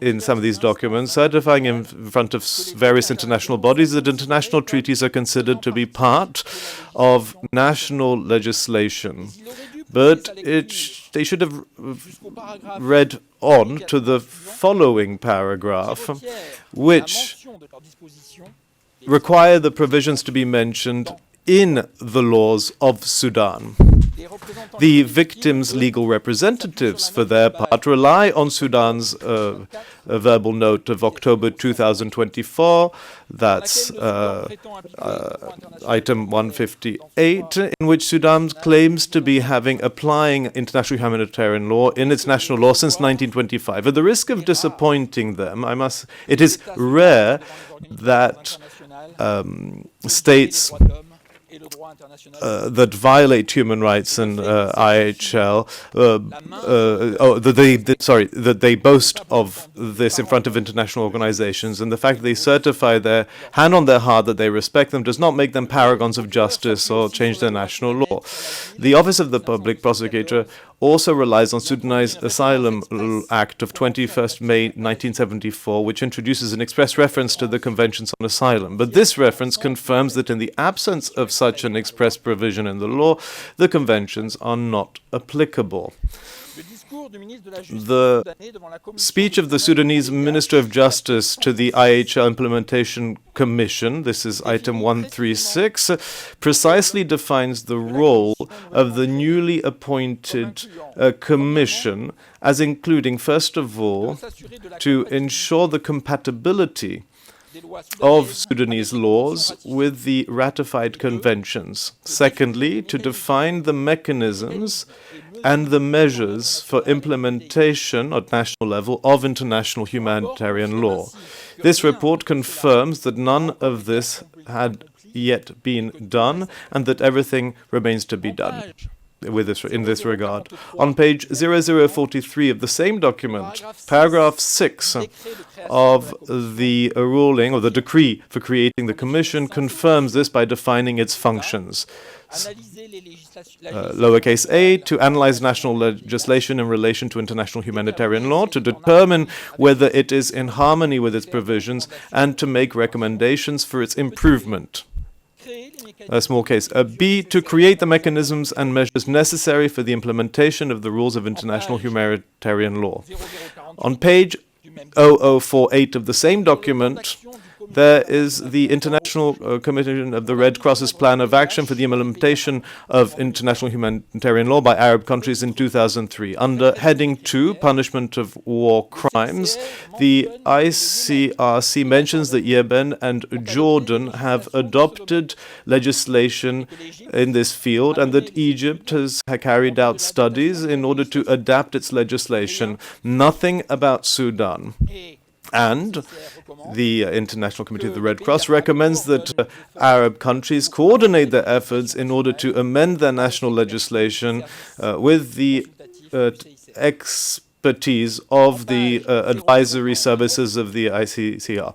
in some of these documents, certifying in front of various international bodies that international treaties are considered to be part of national legislation. But they should have read on to the following paragraph, which require the provisions to be mentioned in the laws of Sudan. The victims' legal representatives, for their part, rely on Sudan's verbal note of October 2024, that's item 158, in which Sudan claims to be applying international humanitarian law in its national law since 1925. At the risk of disappointing them, it is rare that states that violate human rights and IHL, that they boast of this in front of international organizations, and the fact that they certify their hand on their heart that they respect them does not make them paragons of justice or change their national law. The Office of the Public Prosecutor also relies on Sudanese Asylum Act of 21st May 1974, which introduces an express reference to the Conventions on Asylum. But this reference confirms that in the absence of such an express provision in the law, the conventions are not applicable. The speech of the Sudanese Minister of Justice to the IHL Implementation Commission, this is item 136, precisely defines the role of the newly appointed commission as including, first of all, to ensure the compatibility of Sudanese laws with the ratified conventions. Secondly, to define the mechanisms and the measures for implementation at national level of international humanitarian law. This report confirms that none of this had yet been done and that everything remains to be done in this regard. On page 0043 of the same document, paragraph 6 of the ruling or the decree for creating the commission confirms this by defining its functions. Lowercase a, to analyze national legislation in relation to international humanitarian law, to determine whether it is in harmony with its provisions, and to make recommendations for its improvement. A small case. B, to create the mechanisms and measures necessary for the implementation of the rules of international humanitarian law. On page 0048 of the same document, there is the International Commission of the Red Cross's plan of action for the implementation of international humanitarian law by Arab countries in 2003. Under heading 2, Punishment of War Crimes, the ICRC mentions that Yemen and Jordan have adopted legislation in this field and that Egypt has carried out studies in order to adapt its legislation. Nothing about Sudan. And the International Committee of the Red Cross recommends that Arab countries coordinate their efforts in order to amend their national legislation with the expertise of the advisory services of the ICCR.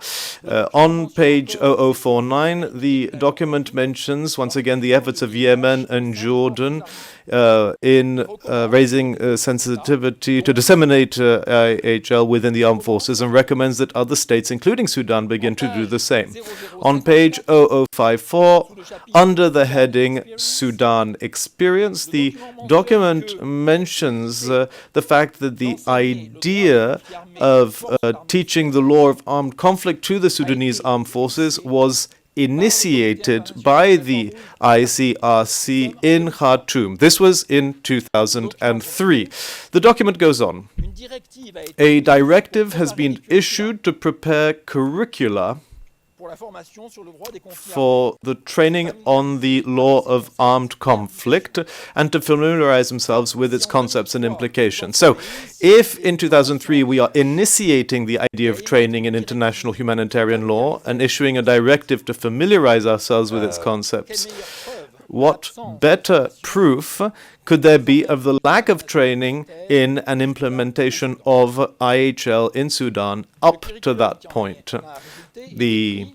On page 0049, the document mentions once again the efforts of Yemen and Jordan in raising sensitivity to disseminate IHL within the armed forces and recommends that other states, including Sudan, begin to do the same. On page 0054, under the heading Sudan Experience, the document mentions the fact that the idea of teaching the law of armed conflict to the Sudanese armed forces was initiated by the ICRC in Khartoum. This was in 2003. The document goes on. A directive has been issued to prepare curricula for the training on the law of armed conflict and to familiarize themselves with its concepts and implications. So, if in 2003 we are initiating the idea of training in international humanitarian law and issuing a directive to familiarize ourselves with its concepts, what better proof could there be of the lack of training in an implementation of IHL in Sudan up to that point? The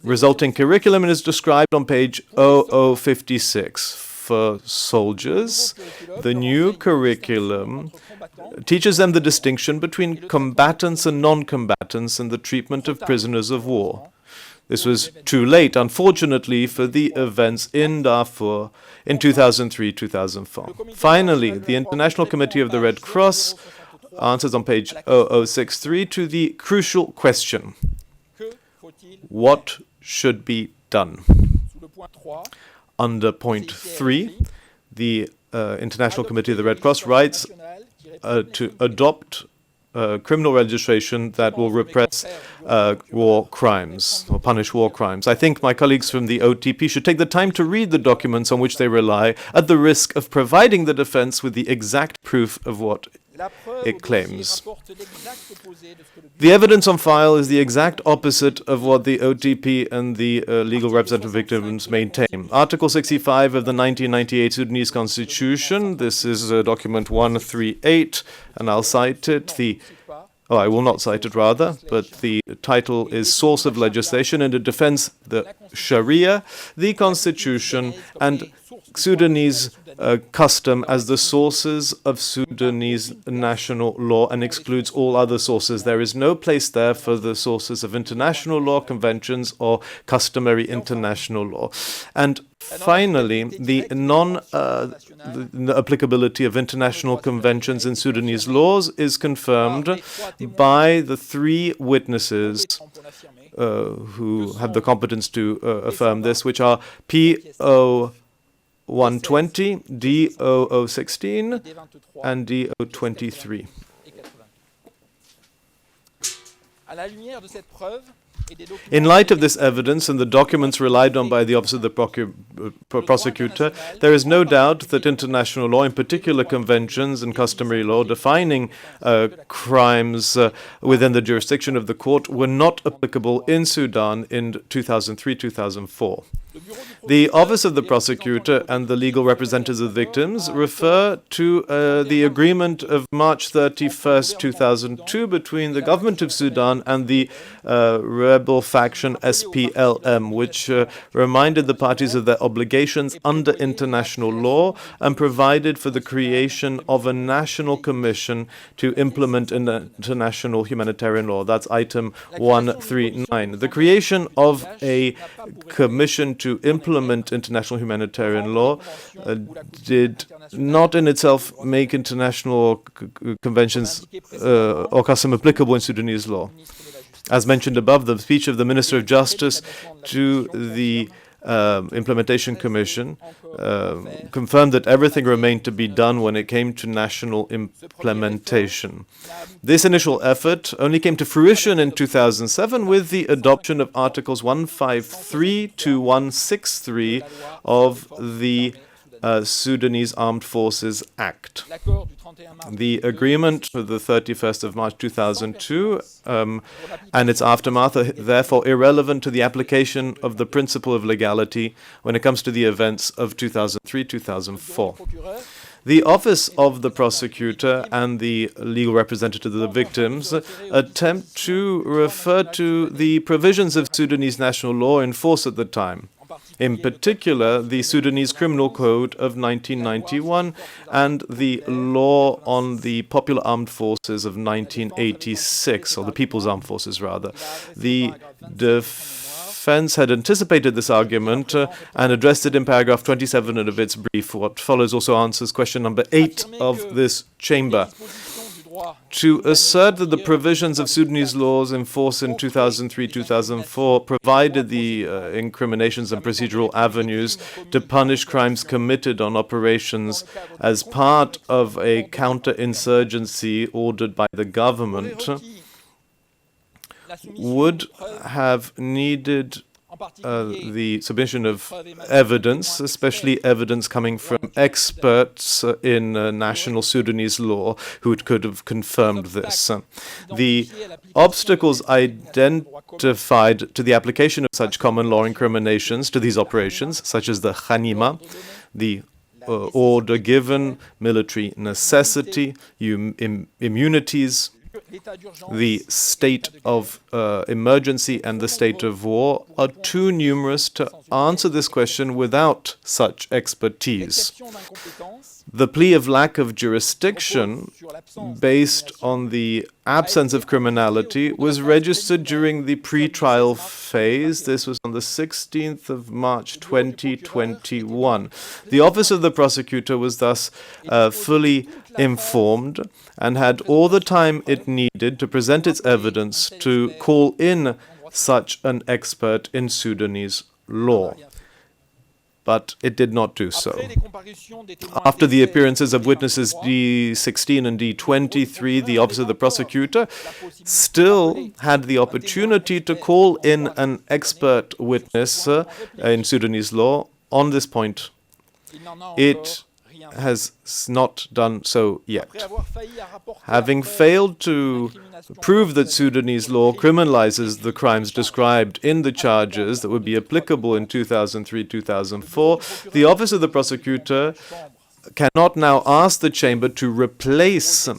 resulting curriculum is described on page 0056. For soldiers, the new curriculum teaches them the distinction between combatants and non-combatants and the treatment of prisoners of war. This was too late, unfortunately, for the events in Darfur in 2003-2004. Finally, the International Committee of the Red Cross answers on page 0063 to the crucial question: what should be done? Under point 3, the International Committee of the Red Cross writes to adopt criminal legislation that will repress war crimes or punish war crimes. I think my colleagues from the OTP should take the time to read the documents on which they rely at the risk of providing the defense with the exact proof of what it claims. The evidence on file is the exact opposite of what the OTP and the legal representative victims maintain. Article 65 of the 1998 Sudanese Constitution, this is document 138, and I'll cite it. I will not cite it rather, but the title is Source of Legislation, and it defends the Sharia, the Constitution, and Sudanese custom as the sources of Sudanese national law and excludes all other sources. There is no place there for the sources of international law, conventions, or customary international law. And finally, the applicability of international conventions in Sudanese laws is confirmed by the 3 witnesses who have the competence to affirm this, which are P.O. 120, D0016, and D023. In light of this evidence and the documents relied on by the Office of the Prosecutor, there is no doubt that international law, in particular conventions and customary law defining crimes within the jurisdiction of the court, were not applicable in Sudan in 2003-2004. The Office of the Prosecutor and the legal representatives of victims refer to the agreement of March 31st, 2002 between the government of Sudan and the rebel faction SPLM, which reminded the parties of their obligations under international law and provided for the creation of a national commission to implement international humanitarian law. That's item 139. The creation of a commission to implement international humanitarian law did not in itself make international conventions or custom applicable in Sudanese law. As mentioned above, the speech of the Minister of Justice to the Implementation Commission confirmed that everything remained to be done when it came to national implementation. This initial effort only came to fruition in 2007 with the adoption of Articles 153 to 163 of the Sudanese Armed Forces Act. The agreement of the 31st of March 2002 and its aftermath are therefore irrelevant to the application of the principle of legality when it comes to the events of 2003-2004. The Office of the Prosecutor and the legal representative of the victims attempt to refer to the provisions of Sudanese national law in force at the time. in particular the Sudanese Criminal Code of 1991 and the law on the Popular Armed Forces of 1986, or the People's Armed Forces rather. The defense had anticipated this argument and addressed it in paragraph 27 of its brief. What follows also answers question number 8 of this chamber. To assert that the provisions of Sudanese laws in force in 2003-2004 provided the incriminations and procedural avenues to punish crimes committed on operations as part of a counterinsurgency ordered by the government would have needed the submission of evidence, especially evidence coming from experts in national Sudanese law who could have confirmed this. The obstacles identified to the application of such common law incriminations to these operations, such as the Khanima, the order given, military necessity, immunities, the state of emergency and the state of war, are too numerous to answer this question without such expertise. The plea of lack of jurisdiction, based on the absence of criminality, was registered during the pre-trial phase. This was on the 16th of March 2021. The office of the prosecutor was thus fully informed and had all the time it needed to present its evidence to call in such an expert in Sudanese law. But it did not do so. After the appearances of witnesses D16 and D23, the Office of the Prosecutor still had the opportunity to call in an expert witness in Sudanese law on this point. It has not done so yet. Having failed to prove that Sudanese law criminalizes the crimes described in the charges that would be applicable in 2003-2004, the Office of the Prosecutor cannot now ask the Chamber to replace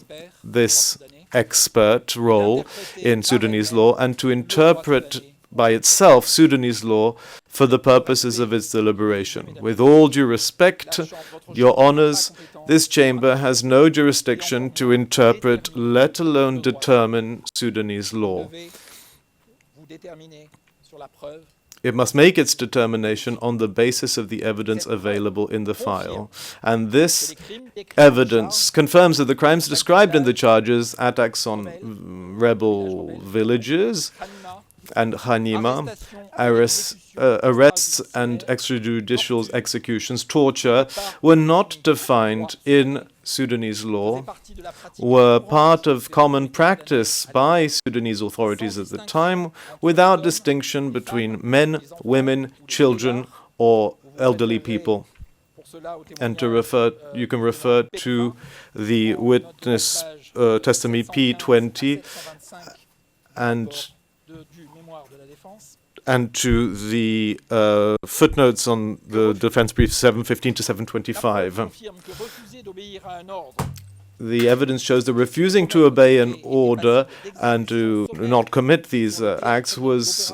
this expert role in Sudanese law and to interpret by itself Sudanese law for the purposes of its deliberation. With all due respect, Your Honours, this chamber has no jurisdiction to interpret, let alone determine, Sudanese law. It must make its determination on the basis of the evidence available in the file. And this evidence confirms that the crimes described in the charges, attacks on rebel villages and Khanima, arrests and extrajudicial executions, torture, were not defined in Sudanese law, were part of common practice by Sudanese authorities at the time, without distinction between men, women, children, or elderly people. And you can refer to the witness testimony P20 and to the footnotes on the defense brief 715 to 725. The evidence shows that refusing to obey an order and to not commit these acts was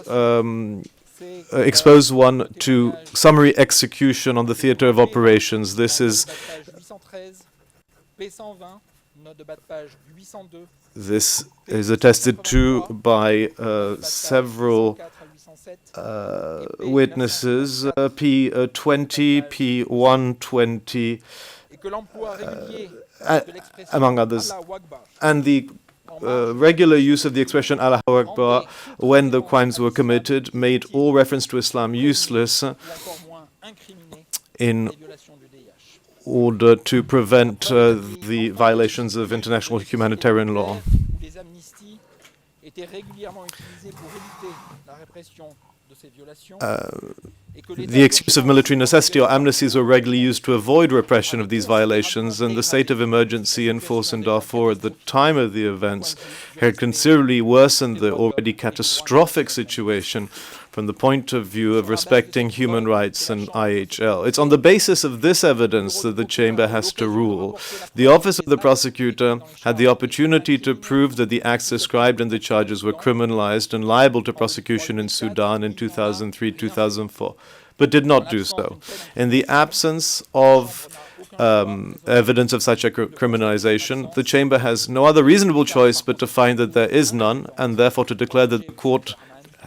exposed one to summary execution on the theater of operations. This is attested to by several witnesses, P20, P120, among others. And the regular use of the expression Allahu Akbar when the crimes were committed made all reference to Islam useless in order to prevent the violations of international humanitarian law. The excuse of military necessity or amnesties were regularly used to avoid repression of these violations, and the state of emergency in force in Darfur at the time of the events had considerably worsened the already catastrophic situation, from the point of view of respecting human rights and IHL. It's on the basis of this evidence that the Chamber has to rule. The Office of the Prosecutor had the opportunity to prove that the acts described in the charges were criminalized and liable to prosecution in Sudan in 2003-2004, but did not do so. In the absence of evidence of such a criminalization, the Chamber has no other reasonable choice but to find that there is none, and therefore to declare that the court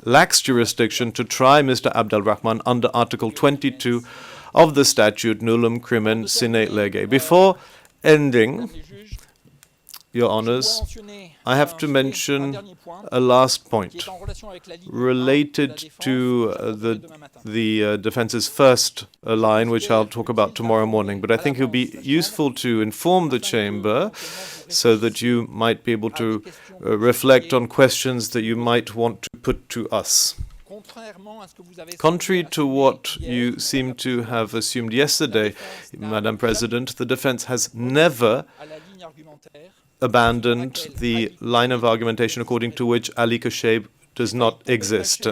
lacks jurisdiction to try Mr. Abd-Al-Rahman under Article 22 of the statute Nullum Crimen Sine Lege. Before ending, Your Honours, I have to mention a last point related to the defence's first line, which I'll talk about tomorrow morning. But I think it would be useful to inform the Chamber so that you might be able to reflect on questions that you might want to put to us. Contrary to what you seem to have assumed yesterday, Madam President, the defense has never abandoned the line of argumentation according to which Ali Kasheb does not exist.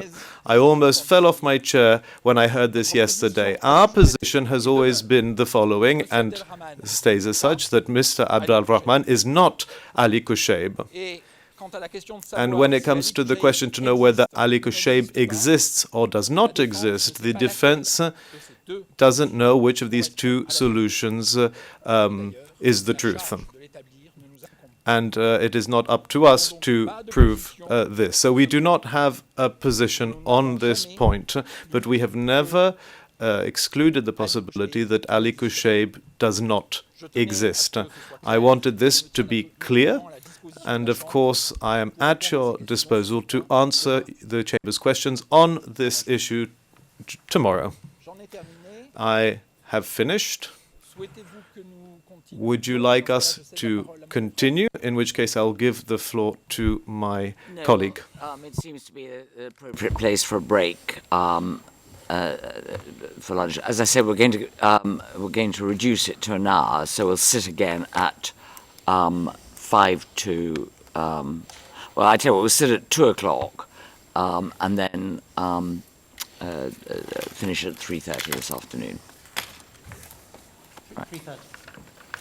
I almost fell off my chair when I heard this yesterday. Our position has always been the following, and stays as such, that Mr. Abd-Al-Rahman is not Ali Kasheb. And when it comes to the question to know whether Ali Kasheb exists or does not exist, the defense doesn't know which of these two solutions is the truth. And it is not up to us to prove this. So we do not have a position on this point, but we have never excluded the possibility that Ali Kasheb does not exist. I wanted this to be clear, and of course I am at your disposal to answer the Chamber's questions on this issue tomorrow. I have finished. Would you like us to continue? In which case, I'll give the floor to my colleague. It seems to be the appropriate place for a break for lunch. As I said, we're going to reduce it to an hour, so we'll sit again at 5 to. Well, I tell you what, we'll sit at 2 o'clock, and then finish at 3:30 this afternoon. Right. 3:30.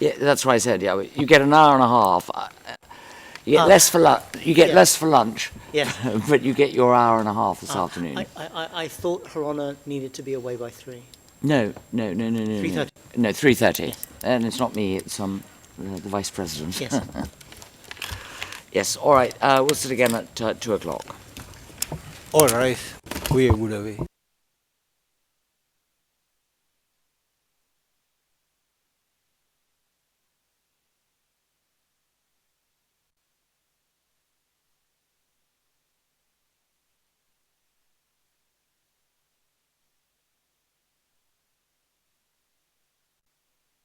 Yeah, that's what I said. Yeah, you get an hour and a half. You get less for lunch. You get less for lunch. Yes. But you get your hour and a half this afternoon. I thought Her Honour needed to be away by 3. No. 3:30. No, 3:30. Yes. And it's not me. It's the Vice President. Yes. Yes. All right. We'll sit again at 2 o'clock. All right. We are good away.